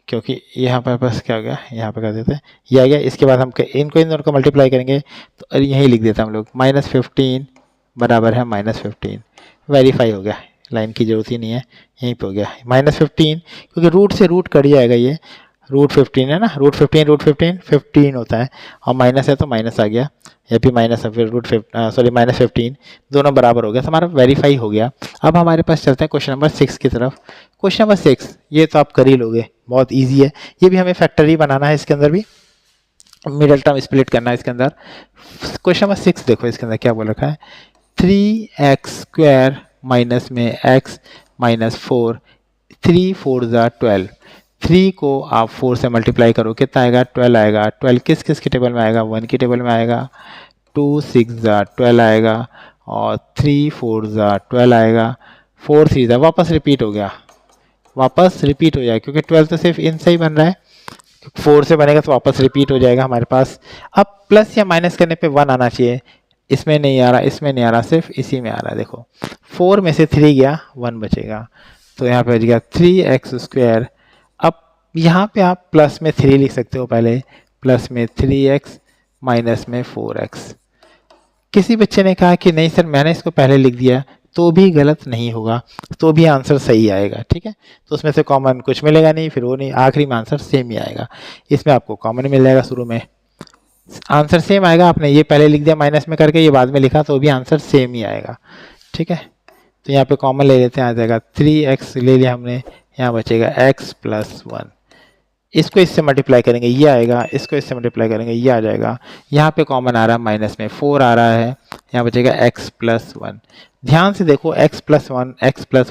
क्योंकि यहाँ पर बस क्या हो गया, यहाँ पे कर देते हैं, ये आ गया। इसके बाद हम इन दोनों को मल्टीप्लाई करेंगे तो यही लिख देते हैं हम लोग, -15 बराबर है -15, वेरीफाई हो गया, लाइन की जरूरत ही नहीं है, यहीं पे हो गया -15, क्योंकि रूट से रूट कट जाएगा, ये √15 है ना, √15 होता है और माइनस है तो माइनस आ गया, ये भी माइनस है, फिर -15 दोनों बराबर हो गया, तो हमारा वेरीफाई हो गया। अब हमारे पास चलते हैं क्वेश्चन नंबर 6 की तरफ। क्वेश्चन नंबर 6 ये तो आप कर ही लोगे, बहुत ईजी है, ये भी हमें फैक्टरी बनाना है, इसके अंदर भी मिडल टर्म स्प्लिट करना है इसके अंदर। क्वेश्चन नंबर 6 देखो, इसके अंदर क्या बोल रखा है, 3x² माइनस में x -4, 3 4 12, 3 को आप 4 से मल्टीप्लाई करो कितना आएगा 12 आएगा। 12 किस किस की टेबल में आएगा, 1 की टेबल में आएगा, 2 6 12 आएगा और 3 4 12 आएगा, 4 3 वापस रिपीट हो गया, वापस रिपीट हो जाएगा, क्योंकि 12 तो सिर्फ इनसे ही बन रहा है, 4 से बनेगा तो वापस रिपीट हो जाएगा हमारे पास। अब प्लस या माइनस करने पे 1 आना चाहिए, इसमें नहीं आ रहा, इसमें नहीं आ रहा, सिर्फ इसी में आ रहा है। देखो 4 में से 3 गया, 1 बचेगा, तो यहाँ पे बच गया 3x²। अब यहाँ पे आप प्लस में 3 लिख सकते हो, पहले प्लस में 3x माइनस में 4x। किसी बच्चे ने कहा कि नहीं सर मैंने इसको पहले लिख दिया, तो भी गलत नहीं होगा, तो भी आंसर सही आएगा। ठीक है, तो उसमें से कॉमन कुछ मिलेगा नहीं, फिर वो नहीं, आखिरी में आंसर सेम ही आएगा। इसमें आपको कॉमन मिल जाएगा, शुरू में आंसर सेम आएगा, आपने ये पहले लिख दिया माइनस में करके, ये बाद में लिखा, तो भी आंसर सेम ही आएगा। ठीक है, तो यहाँ पे कॉमन ले लेते हैं, आ जाएगा 3x ले लिया हमने, यहाँ बचेगा x + 1, इसको इससे मल्टीप्लाई करेंगे ये आएगा, इसको इससे मल्टीप्लाई करेंगे ये आ जाएगा, यहाँ पे कॉमन आ रहा है माइनस में 4 आ रहा है, यहाँ बचेगा x + 1। ध्यान से देखो x +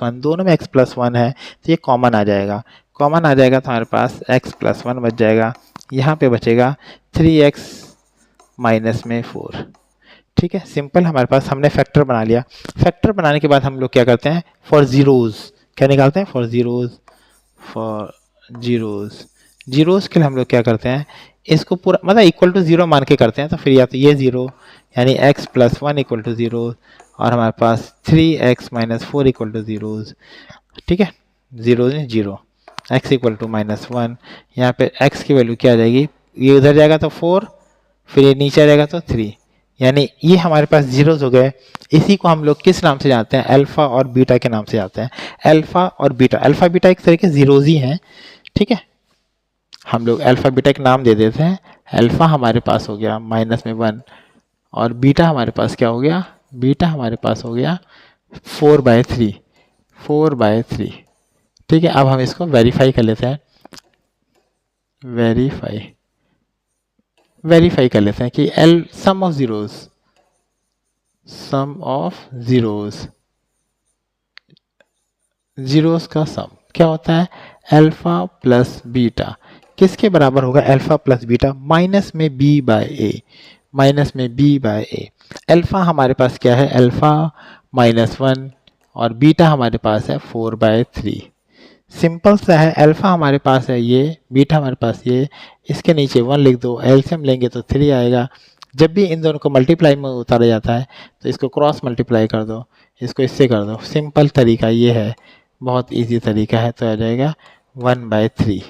1 दोनों में x + 1 है, तो ये कॉमन आ जाएगा, कॉमन आ जाएगा तो हमारे पास x + 1 बच जाएगा, यहाँ पे बचेगा 3x माइनस में 4। ठीक है, सिंपल, हमारे पास हमने फैक्टर बना लिया। फैक्टर बनाने के बाद हम लोग क्या करते हैं, फॉर ज़ीरोज़ क्या निकालते हैं, फॉर ज़ीरोज़ के लिए हम लोग क्या करते हैं, इसको पूरा मतलब इक्वल टू 0 मान के करते हैं, तो फिर या तो ये 0 यानी x + 1 = 0 और हमारे पास 3x - 4 = 0। ठीक है, 0 x = -1, यहाँ पे x की वैल्यू क्या आ जाएगी, ये उधर जाएगा तो 4, फिर ये नीचे आ जाएगा तो 3, यानी ये हमारे पास जीरोज़ हो गए। इसी को हम लोग किस नाम से जानते हैं, अल्फ़ा और बीटा के नाम से जानते हैं। अल्फ़ा और बीटा, अल्फ़ा बीटा एक तरह के जीरोज़ ही हैं। ठीक है, हम लोग अल्फ़ा बीटा एक नाम दे देते हैं। अल्फ़ा हमारे पास हो गया माइनस में 1 और बीटा हमारे पास क्या हो गया, बीटा हमारे पास हो गया 4/3। ठीक है, अब हम इसको वेरीफाई कर लेते हैं, वेरीफाई कर लेते हैं कि सम ऑफ ज़ीरोज़ का सम क्या होता है, अल्फ़ा प्लस बीटा, किसके बराबर होगा, अल्फा प्लस बीटा माइनस में बी बाय ए, माइनस में बी बाय ए। अल्फा हमारे पास क्या है, अल्फा -1 और बीटा हमारे पास है 4/3। सिंपल सा है, अल्फा हमारे पास है ये, बीटा हमारे पास ये, इसके नीचे 1 लिख दो, एलसीएम लेंगे तो 3 आएगा। जब भी इन दोनों को मल्टीप्लाई में उतारा जाता है तो इसको क्रॉस मल्टीप्लाई कर दो, इसको इससे कर दो। सिंपल तरीका ये है, बहुत इजी तरीका है, तो आ जाएगा 1/3।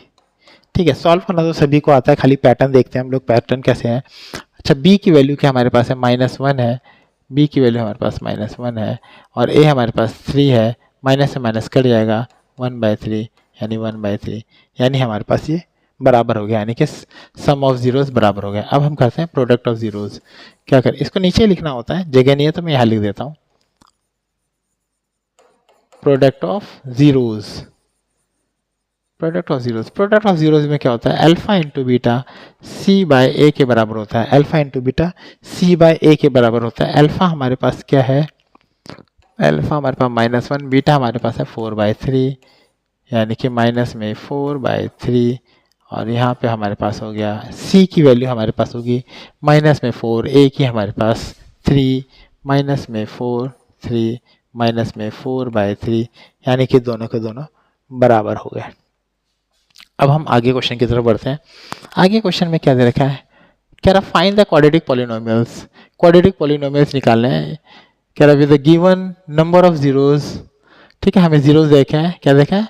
ठीक है, सॉल्व करना तो सभी को आता है, खाली पैटर्न देखते हैं हम लोग, पैटर्न कैसे है। अच्छा, बी की वैल्यू क्या हमारे पास है, -1 है, बी की वैल्यू हमारे पास -1 है और ए हमारे पास 3 है, माइनस से माइनस कट जाएगा, 1/3 यानी 1/3, यानी हमारे पास ये बराबर हो गया, यानी कि सम ऑफ जीरोस बराबर हो गया। अब हम करते हैं प्रोडक्ट ऑफ जीरोस। क्या करें, इसको नीचे लिखना होता है, जगह नहीं है तो मैं यहाँ लिख देता हूँ, product of zeros. Product of zeros, product of zeros में क्या होता है, अल्फा इंटू बीटा सी बाय ए के बराबर होता है, अल्फा इंटू बीटा सी बाय ए के बराबर होता है। अल्फा हमारे पास क्या है, अल्फा हमारे पास -1, बीटा हमारे पास है 4/3, यानी कि माइनस में 4/3 और यहाँ पे हमारे पास हो गया c की वैल्यू हमारे पास होगी -4, a की हमारे पास 3, -4 3 -4/3, यानी कि दोनों के दोनों बराबर हो गए। अब हम आगे क्वेश्चन की तरफ बढ़ते हैं। आगे क्वेश्चन में क्या दे रखा है, कह रहा find the quadratic polynomials. Quadratic polynomials निकालने हैं, कह रहा with the given number of zeros. ठीक है, हमें जीरोस देखे हैं, क्या देखा है,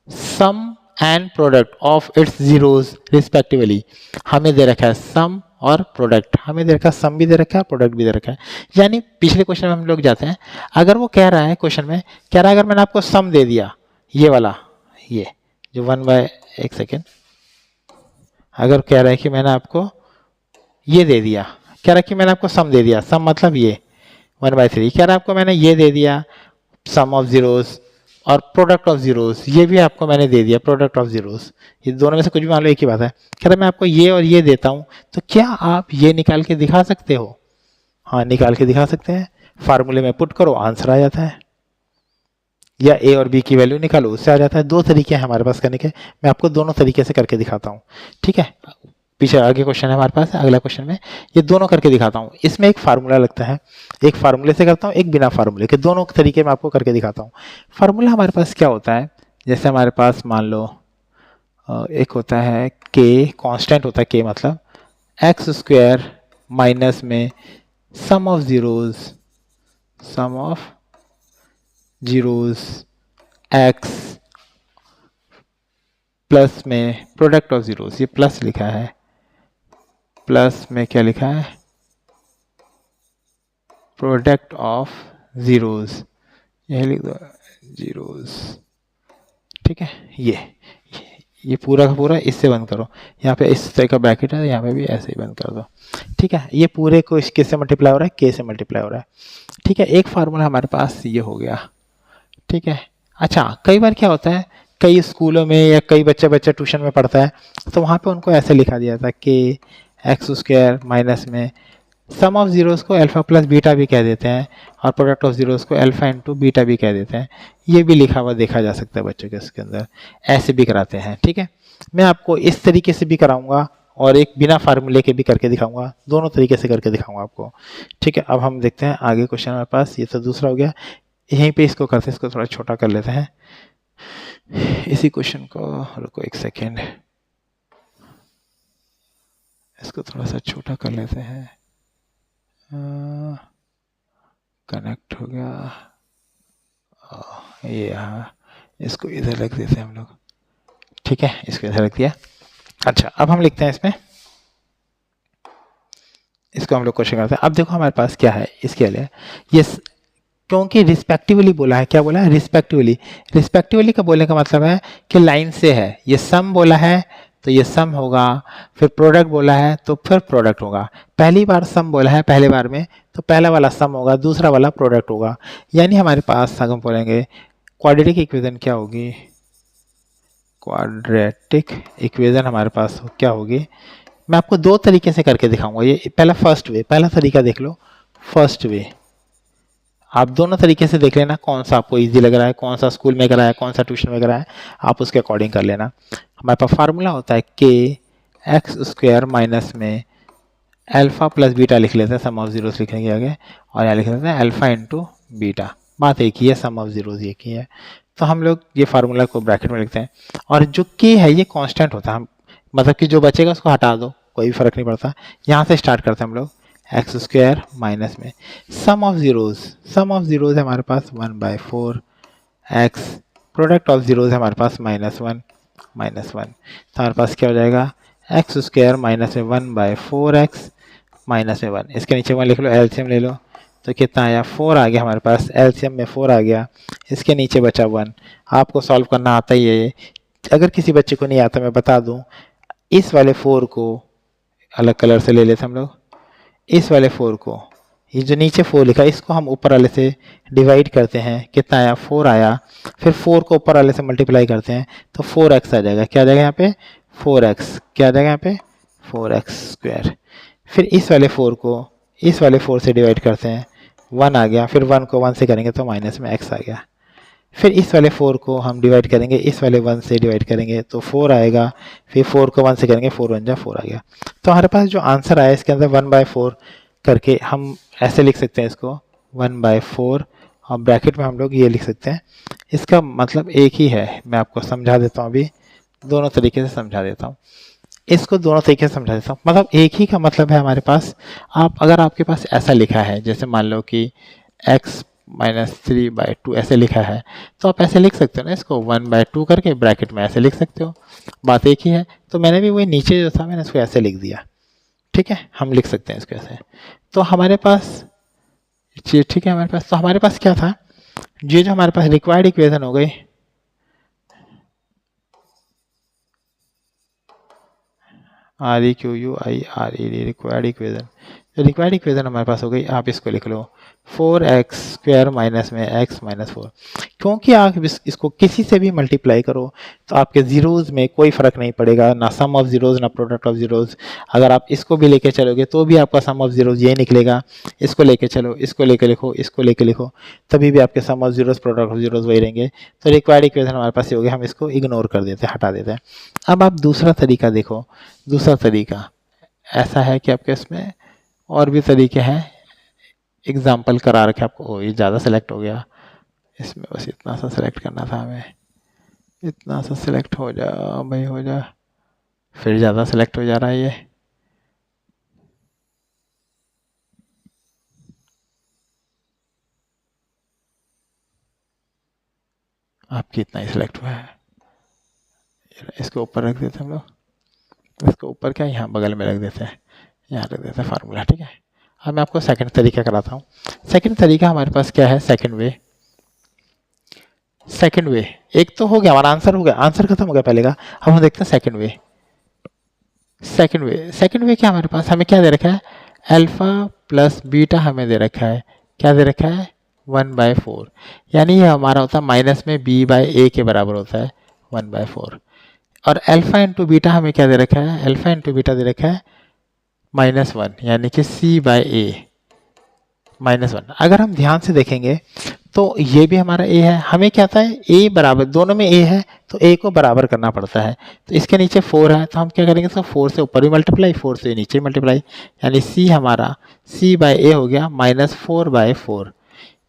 sum and product of its zeros respectively. हमें दे रखा है सम और प्रोडक्ट, हमें दे रखा है सम भी दे रखा है, प्रोडक्ट भी दे रखा है। यानी पिछले क्वेश्चन में हम लोग जाते हैं, अगर वो कह रहा है क्वेश्चन में, कह रहा है अगर मैंने आपको सम दे दिया, ये वाला, ये जो 1/1 सेकेंड, अगर कह रहा है कि मैंने आपको ये दे दिया, कह रहा है कि मैंने आपको सम दे दिया, सम मतलब ये 1/3, कह रहा है आपको मैंने ये दे दिया सम ऑफ जीरोस और प्रोडक्ट ऑफ जीरोस, ये भी आपको मैंने दे दिया प्रोडक्ट ऑफ जीरोस, ये दोनों में से कुछ भी मान लो एक ही बात है। कह रहा मैं आपको ये और ये देता हूँ, तो क्या आप ये निकाल के दिखा सकते हो, हाँ निकाल के दिखा सकते हैं, फार्मूले में पुट करो आंसर आ जाता है, या ए और बी की वैल्यू निकालो उससे आ जाता है। दो तरीके हैं हमारे पास करने के, मैं आपको दोनों तरीके से करके दिखाता हूँ। ठीक है, पीछे आगे क्वेश्चन है हमारे पास, अगला क्वेश्चन में ये दोनों करके दिखाता हूँ। इसमें एक फार्मूला लगता है, एक फार्मूले से करता हूँ, एक बिना फार्मूले के, दोनों तरीके में आपको करके दिखाता हूँ। फार्मूला हमारे पास क्या होता है, जैसे हमारे पास मान लो एक होता है के, कांस्टेंट होता है के, मतलब x² माइनस में sum of zeros x plus में प्रोडक्ट ऑफ जीरोस, ये प्लस लिखा है, प्लस में क्या लिखा है, प्रोडक्ट ऑफ जीरोस, यह लिख दो जीरोस। ठीक है, ये पूरा का पूरा इससे बंद करो, यहाँ पे इस तरह का ब्रैकेट है, यहाँ पे भी ऐसे ही बंद कर दो। ठीक है, ये पूरे को किससे मल्टीप्लाई हो रहा है, के से मल्टीप्लाई हो रहा है। ठीक है, एक फार्मूला हमारे पास ये हो गया। ठीक है, अच्छा कई बार क्या होता है, कई स्कूलों में या कई बच्चा ट्यूशन में पढ़ता है, तो वहाँ पे उनको ऐसे लिखा दिया था कि x² माइनस में सम ऑफ जीरोस को अल्फा प्लस बीटा भी कह देते हैं और प्रोडक्ट ऑफ जीरोस को अल्फा इंटू बीटा भी कह देते हैं। ये भी लिखा हुआ देखा जा सकता है बच्चों के इसके अंदर, ऐसे भी कराते हैं। ठीक है, मैं आपको इस तरीके से भी कराऊंगा और एक बिना फार्मूले के भी करके दिखाऊंगा, दोनों तरीके से करके दिखाऊंगा आपको। ठीक है, अब हम देखते हैं आगे क्वेश्चन हमारे पास, ये तो दूसरा हो गया, यहीं पे इसको करते हैं, इसको थोड़ा छोटा कर लेते हैं, इसी क्वेश्चन को, रुको एक सेकेंड, इसको थोड़ा सा छोटा कर लेते हैं, कनेक्ट हो गया, ये यहाँ, इसको इधर रख देते हैं हम लोग। ठीक है, इसको इधर रख दिया। अच्छा, अब हम लिखते हैं इसमें, इसको हम लोग क्वेश्चन करते हैं। अब देखो हमारे पास क्या है इसके लिए, ये क्योंकि रिस्पेक्टिवली बोला है, क्या बोला है, रिस्पेक्टिवली। रिस्पेक्टिवली का बोलने का मतलब है कि लाइन से है, ये सम बोला है तो ये सम होगा, फिर प्रोडक्ट बोला है तो फिर प्रोडक्ट होगा। पहली बार सम बोला है पहले बार में, तो पहला वाला सम होगा, दूसरा वाला प्रोडक्ट होगा। यानी हमारे पास हम बोलेंगे क्वाड्रेटिक इक्वेशन क्या होगी, क्वाड्रेटिक इक्वेशन हमारे पास क्या होगी, मैं आपको दो तरीके से करके दिखाऊंगा। ये पहला फर्स्ट वे, पहला तरीका देख लो, फर्स्ट वे, आप दोनों तरीके से देख लेना कौन सा आपको इजी लग रहा है, कौन सा स्कूल में कराया है, कौन सा ट्यूशन में कराया है, आप उसके अकॉर्डिंग कर लेना। हमारे पास फार्मूला होता है के एक्स स्क्वायर माइनस में अल्फ़ा प्लस बीटा लिख लेते हैं, सम ऑफ जीरोस लिखने के आगे, और यहाँ लिख लेते हैं अल्फ़ा इंटू बीटा। बात एक ही है, सम ऑफ जीरोस एक ही है। तो हम लोग ये फार्मूला को ब्रैकेट में लिखते हैं, और जो के है ये कांस्टेंट होता है, हम मतलब कि जो बचेगा उसको हटा दो, कोई भी फर्क नहीं पड़ता। यहाँ से स्टार्ट करते हैं हम लोग, एक्स स्क्वायर माइनस में sum of zeros, sum of zeros है हमारे पास 1/4 एक्स, प्रोडक्ट ऑफ जीरोस है हमारे पास -1 -1, तो हमारे पास क्या हो जाएगा एक्स स्क्वायर माइनस में 1/4 एक्स माइनस में 1, इसके नीचे 1 लिख लो, एलसीएम ले लो, तो कितना आया 4 आ गया हमारे पास, एलसीएम में 4 आ गया, इसके नीचे बचा 1। आपको सॉल्व करना आता ही है ये, अगर किसी बच्चे को नहीं आता मैं बता दूं, इस वाले 4 को अलग कलर से ले लेते हम लोग, इस वाले 4 को, ये जो नीचे 4 लिखा है इसको हम ऊपर वाले से डिवाइड करते हैं, कितना आया 4 आया, फिर 4 को ऊपर वाले से मल्टीप्लाई करते हैं तो 4x आ जाएगा, क्या आ जाएगा यहाँ पे 4x, क्या आ जाएगा यहाँ पे 4x स्क्वायर। फिर इस वाले 4 को इस वाले 4 से डिवाइड करते हैं, 1 आ गया, फिर 1 को 1 से करेंगे तो माइनस में x आ गया। फिर इस वाले 4 को हम डिवाइड करेंगे, इस वाले 1 से डिवाइड करेंगे तो 4 आएगा, फिर 4 को 1 से करेंगे, 4 1 जा 4 आ गया। तो हमारे पास जो आंसर आया इसके अंदर 1/4 करके हम ऐसे लिख सकते हैं इसको 1/4, और ब्रैकेट में हम लोग ये लिख सकते हैं। इसका मतलब एक ही है, मैं आपको समझा देता हूँ, अभी दोनों तरीके से समझा देता हूँ, इसको दोनों तरीके से समझा देता हूँ। मतलब एक ही का मतलब है हमारे पास, आप अगर आपके पास ऐसा लिखा है, जैसे मान लो कि x -3/2 ऐसे लिखा है, तो आप ऐसे लिख सकते हो ना, इसको 1/2 करके ब्रैकेट में ऐसे लिख सकते हो, बात एक ही है। तो मैंने भी वही नीचे जो था मैंने इसको ऐसे लिख दिया, ठीक है, हम लिख सकते हैं इसको ऐसे। तो हमारे पास ठीक है, हमारे पास तो हमारे पास क्या था, ये जो हमारे पास रिक्वायर्ड इक्वेशन हो गई, REQUIRED रिक्वायर्ड इक्वेशन, तो रिक्वायर्ड इक्वेशन हमारे पास हो गई, आप इसको लिख लो 4x स्क्वायर माइनस में x -4। क्योंकि आप इसको किसी से भी मल्टीप्लाई करो तो आपके जीरोज में कोई फर्क नहीं पड़ेगा, ना सम ऑफ जीरोज ना प्रोडक्ट ऑफ जीरोज। अगर आप इसको भी लेके चलोगे तो भी आपका सम ऑफ जीरोज ये निकलेगा, इसको लेके चलो, इसको लेके लिखो, इसको लेके लिखो, तभी भी आपके sum of zeros product of zeros वही रहेंगे। तो रिक्वायर्ड इक्वेशन हमारे पास ये हो गया, हम इसको इग्नोर कर देते हैं, हटा देते हैं। अब आप दूसरा तरीका देखो, दूसरा तरीका ऐसा है कि आपके इसमें और भी तरीके हैं, एग्जाम्पल करा रखे आपको। ये ज़्यादा सेलेक्ट हो गया, इसमें बस इतना सा सेलेक्ट करना था हमें, इतना सा सेलेक्ट हो जा भाई, हो जा, फिर ज़्यादा सेलेक्ट हो जा रहा है ये, आपकी इतना ही सेलेक्ट हुआ है। इसको ऊपर रख देते हैं हम लोग, इसको ऊपर क्या यहाँ बगल में रख देते हैं, यहाँ रख देते हैं फार्मूला, ठीक है। अब मैं आपको सेकंड तरीका कराता हूँ। सेकंड तरीका हमारे पास क्या है, सेकंड वे। सेकंड वे एक तो हो गया, हमारा आंसर हो गया, आंसर खत्म हो गया पहले का। अब हम देखते हैं सेकंड वे। सेकंड वे क्या हमारे पास, हमें क्या दे रखा है, अल्फा प्लस बीटा हमें दे रखा है, क्या दे रखा है 1/4, यानी ये हमारा होता है माइनस में b/a के बराबर होता है 1/4। और अल्फा इंटू बीटा हमें क्या दे रखा है, अल्फा इंटू बीटा दे रखा है -1, यानी कि c/a -1। अगर हम ध्यान से देखेंगे तो ये भी हमारा a है, हमें क्या आता है a बराबर, दोनों में a है तो a को बराबर करना पड़ता है। तो इसके नीचे 4 है तो हम क्या करेंगे, तो 4 से ऊपर भी मल्टीप्लाई, 4 से नीचे मल्टीप्लाई, यानी c हमारा c/a हो गया -4/4।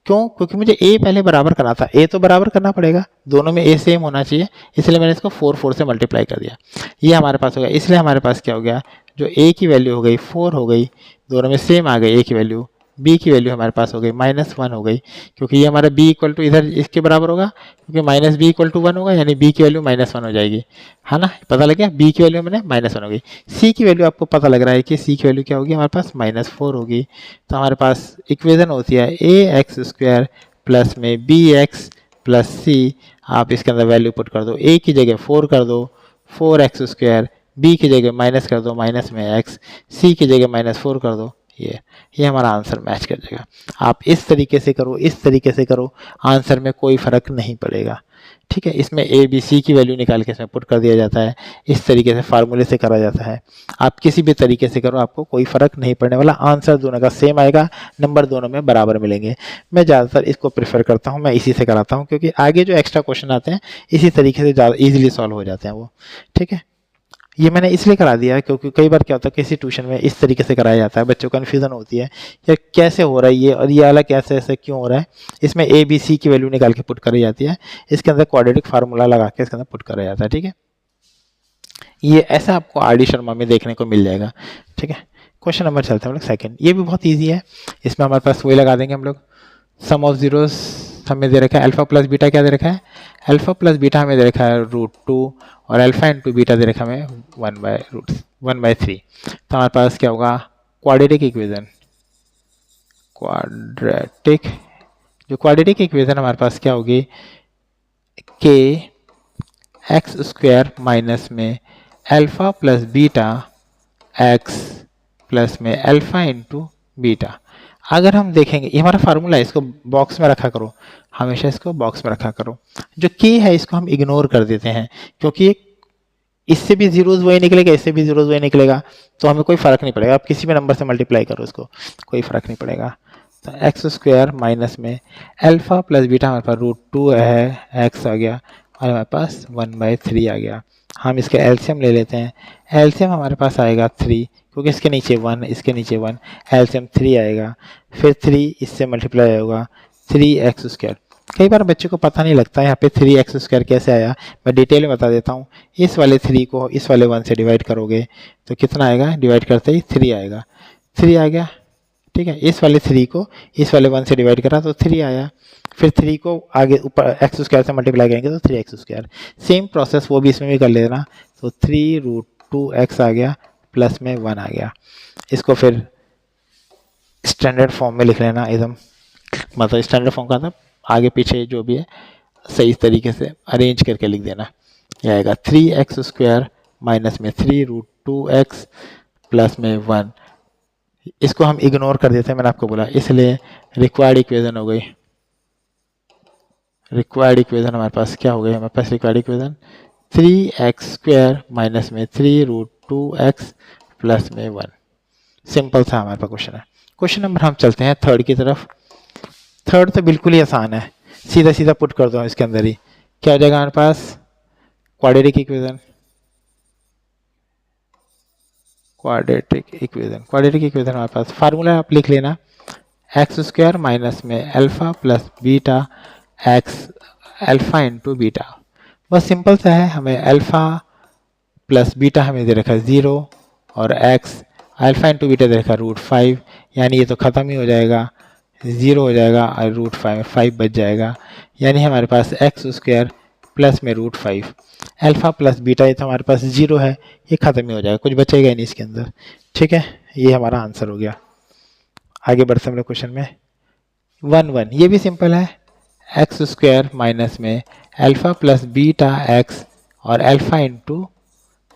क्यों, क्योंकि मुझे a पहले बराबर करना था, a तो बराबर करना पड़ेगा, दोनों में a सेम होना चाहिए, इसलिए मैंने इसको 4 से मल्टीप्लाई कर दिया। ये हमारे पास हो गया, इसलिए हमारे पास क्या हो गया, जो a की वैल्यू हो गई 4 हो गई, दोनों में सेम आ गई a की वैल्यू, b की वैल्यू हमारे पास हो गई -1 हो गई, क्योंकि ये हमारा b इक्वल टू इधर इसके बराबर होगा, क्योंकि -b इक्वल टू 1 होगा, यानी b की वैल्यू -1 हो जाएगी, है ना, पता लग गया, b की वैल्यू मैंने -1 हो गई। c की वैल्यू आपको पता लग रहा है कि c की वैल्यू क्या होगी, हमारे पास -4 होगी। तो हमारे पास इक्वेशन होती है ax² प्लस में bx प्लस c, आप इसके अंदर वैल्यू पुट कर दो, a की जगह 4 कर दो 4x², b की जगह माइनस कर दो, माइनस में x, c की जगह -4 कर दो, ये हमारा आंसर मैच कर जाएगा। आप इस तरीके से करो, इस तरीके से करो, आंसर में कोई फ़र्क नहीं पड़ेगा। ठीक है, इसमें ए बी सी की वैल्यू निकाल के इसमें पुट कर दिया जाता है, इस तरीके से फार्मूले से करा जाता है। आप किसी भी तरीके से करो, आपको कोई फ़र्क नहीं पड़ने वाला, आंसर दोनों का सेम आएगा, नंबर दोनों में बराबर मिलेंगे। मैं ज़्यादातर इसको प्रेफर करता हूँ, मैं इसी से कराता हूँ, क्योंकि आगे जो एक्स्ट्रा क्वेश्चन आते हैं इसी तरीके से ज़्यादा ईजिली सॉल्व हो जाते हैं वो। ठीक है, ये मैंने इसलिए करा दिया है क्योंकि कई बार क्या होता है किसी ट्यूशन में इस तरीके से कराया जाता है, बच्चों को कन्फ्यूजन होती है कि कैसे हो रहा है ये, और ये वाला कैसे ऐसे क्यों हो रहा है। इसमें ए बी सी की वैल्यू निकाल के पुट करी जाती है, इसके अंदर क्वाड्रेटिक फार्मूला लगा के इसके अंदर पुट करा जाता है। ठीक है, ये ऐसा आपको आर डी शर्मा में देखने को मिल जाएगा। ठीक है, क्वेश्चन नंबर चलते हैं हम लोग सेकेंड। ये भी बहुत ईजी है, इसमें हमारे पास वही लगा देंगे हम लोग, सम ऑफ जीरोस हमें दे रखा है, अल्फा प्लस बीटा क्या दे रखा है, अल्फा प्लस बीटा हमें दे रखा है √2 और अल्फा इंटू बीटा दे रखा है हमें 1/3। तो हमारे पास क्या होगा, क्वाड्रेटिक इक्वेशन, क्वाड्रेटिक इक्वेशन हमारे पास क्या होगी, के एक्स स्क्वायर माइनस में alpha plus beta x plus में अल्फा इंटू बीटा। अगर हम देखेंगे ये हमारा फार्मूला है, इसको बॉक्स में रखा करो, हमेशा इसको बॉक्स में रखा करो। जो के है इसको हम इग्नोर कर देते हैं, क्योंकि इससे भी जीरोज वही निकलेगा, इससे भी जीरोज वही निकलेगा, तो हमें कोई फ़र्क नहीं पड़ेगा। आप किसी भी नंबर से मल्टीप्लाई करो इसको, कोई फ़र्क नहीं पड़ेगा। तो एक्स स्क्वायर माइनस में अल्फा प्लस बीटा हमारे पास √2 है, एक्स आ गया, और हमारे पास 1/3 आ गया। हम इसके एलसीएम ले लेते हैं, एलसीएम हमारे पास आएगा 3, क्योंकि इसके नीचे 1, इसके नीचे 1, एलसीएम 3 आएगा, फिर 3 इससे मल्टीप्लाई होगा 3x²। कई बार बच्चे को पता नहीं लगता यहाँ पे 3x² कैसे आया, मैं डिटेल में बता देता हूँ। इस वाले 3 को इस वाले 1 से डिवाइड करोगे तो कितना आएगा, डिवाइड करते ही 3 आएगा, 3 आ गया। ठीक है, इस वाले 3 को इस वाले 1 से डिवाइड करा तो 3 आया, फिर 3 को आगे ऊपर x² से मल्टीप्लाई करेंगे तो 3x²। सेम प्रोसेस वो भी इसमें भी कर लेना, तो 3√2x आ गया, प्लस में 1 आ गया। इसको फिर स्टैंडर्ड फॉर्म में लिख लेना एकदम, मतलब स्टैंडर्ड फॉर्म का था, आगे पीछे जो भी है सही तरीके से अरेंज करके लिख देना। यह आएगा 3x² माइनस में 3√2x प्लस में 1। इसको हम इग्नोर कर देते हैं, मैंने आपको बोला, इसलिए रिक्वायर्ड इक्वेशन हो गई। रिक्वायर्ड इक्वेशन हमारे पास क्या हो गई, हमारे पास रिक्वायर्ड इक्वेशन 3x² माइनस में 3√2x प्लस में 1। सिंपल था हमारे पास क्वेश्चन है। क्वेश्चन नंबर हम चलते हैं थर्ड की तरफ। थर्ड तो बिल्कुल ही आसान है, सीधा सीधा पुट कर दो इसके अंदर ही। क्या हो जाएगा हमारे पास, क्वाड्रेटिक इक्वेशन, क्वाड्रेटिक इक्वेशन हमारे पास फार्मूला आप लिख लेना, x² माइनस में alpha plus beta x alpha into beta. बस सिंपल सा है, हमें अल्फा प्लस बीटा हमें दे रखा है 0 और एक्स अल्फा इंटू बीटा दे रखा है √5, यानी ये तो ख़त्म ही हो जाएगा, 0 हो जाएगा और √5 बच जाएगा, यानी हमारे पास x² प्लस में √5, अल्फा प्लस बीटा ये तो हमारे पास 0 है, ये ख़त्म ही हो जाएगा, कुछ बचेगा ही नहीं इसके अंदर। ठीक है, ये हमारा आंसर हो गया। आगे बढ़ते हम लोग क्वेश्चन में 1 ये भी सिंपल है, x² माइनस में अल्फा प्लस बीटा एक्स और अल्फा इंटू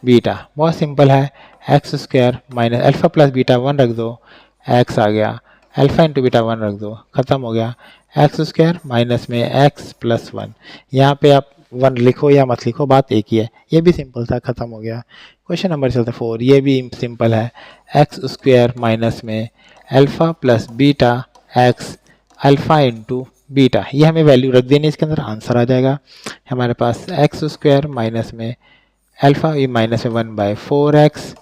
बीटा, बहुत सिंपल है, x² minus alpha plus beta 1 रख दो, x आ गया, अल्फा इंटू बीटा 1 रख दो, ख़त्म हो गया, x² माइनस में x प्लस 1। यहाँ पे आप 1 लिखो या मत लिखो, बात एक ही है, ये भी सिंपल था, ख़त्म हो गया। क्वेश्चन नंबर चलते 4, ये भी सिंपल है, x² माइनस में alpha plus beta x alpha into beta, ये हमें वैल्यू रख देनी, इसके अंदर आंसर आ जाएगा। हमारे पास x² माइनस में अल्फा, ये माइनस में 1/4x।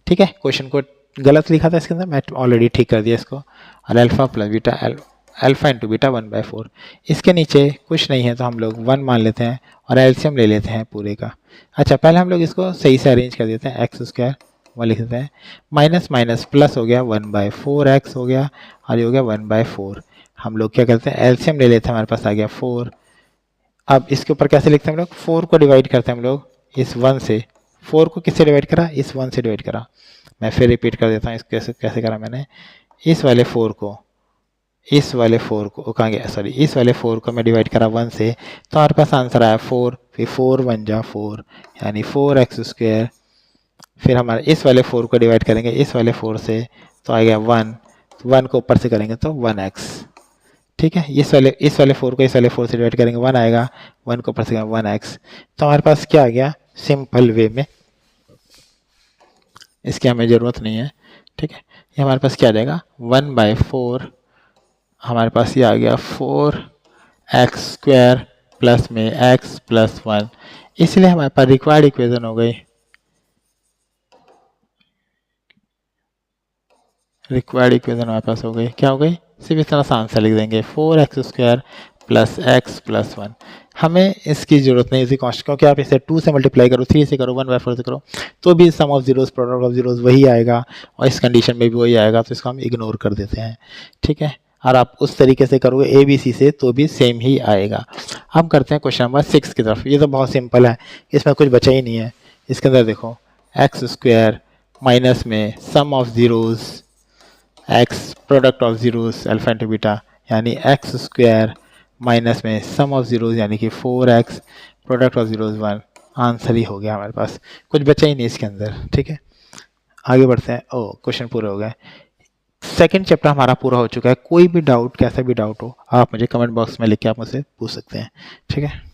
ठीक है, क्वेश्चन को गलत लिखा था इसके अंदर, मैं ऑलरेडी ठीक कर दिया इसको, और alpha plus beta alpha into beta 1/4। इसके नीचे कुछ नहीं है तो हम लोग 1 मान लेते हैं और एलसीएम ले लेते हैं पूरे का। अच्छा, पहले हम लोग इसको सही से अरेंज कर देते हैं, x² वो लिख देते हैं, माइनस माइनस प्लस हो गया 1/4x हो गया, और ये हो गया 1/4। हम लोग क्या करते हैं, एलसीएम ले लेते हैं, हमारे पास आ गया 4। अब इसके ऊपर कैसे लिखते हैं हम लोग, 4 को डिवाइड करते हैं हम लोग इस 1 से, 4 को किससे डिवाइड करा, इस 1 से डिवाइड करा। मैं फिर रिपीट कर देता हूँ, इस कैसे करा मैंने, इस वाले 4 को इस वाले 4 को कहाँ गया, सॉरी, इस वाले 4 को मैं डिवाइड करा 1 से, तो हमारे पास आंसर आया 4, फिर 4 1 जा 4, यानी 4x² फिर हमारे इस वाले 4 को डिवाइड करेंगे इस वाले 4 से, तो आ गया 1, 1 को ऊपर से करेंगे तो 1x। ठीक है, इस वाले 4 को इस वाले 4 से डिवाइड करेंगे 1 आएगा, 1 को ऊपर से 1x। तो हमारे पास क्या आ गया, सिंपल वे में, इसकी हमें ज़रूरत नहीं है। ठीक है, ये हमारे पास क्या आ जाएगा 1/4, हमारे पास ये आ गया 4x² प्लस में x + 1, इसलिए हमारे पास रिक्वायर्ड इक्वेशन हो गई, रिक्वायर्ड इक्वेशन हमारे पास हो गई, क्या हो गई, सिर्फ इस तरह से आंसर लिख देंगे 4x² प्लस x + 1। हमें इसकी जरूरत नहीं इसी कॉन्स्ट, क्योंकि आप इसे 2 से मल्टीप्लाई करो, 3 से करो, 1/4 से करो, तो भी sum of zeros product of zeros वही आएगा, और इस कंडीशन में भी वही आएगा, तो इसको हम इग्नोर कर देते हैं। ठीक है, और आप उस तरीके से करोगे ABC से तो भी सेम ही आएगा। हम करते हैं क्वेश्चन नंबर 6 की तरफ। ये तो बहुत सिंपल है, इसमें कुछ बचा ही नहीं है। इसके अंदर देखो x² माइनस में sum of zeros x product of zeros alpha into beta, यानी x² माइनस में सम ऑफ जीरोस यानी कि 4x product of zeros 1। Answer ही हो गया हमारे पास, कुछ बचा ही नहीं इसके अंदर। ठीक है, आगे बढ़ते हैं। ओ, क्वेश्चन पूरे हो गए, सेकंड चैप्टर हमारा पूरा हो चुका है। कोई भी डाउट, कैसा भी डाउट हो, आप मुझे कमेंट बॉक्स में लिख के आप मुझसे पूछ सकते हैं। ठीक है।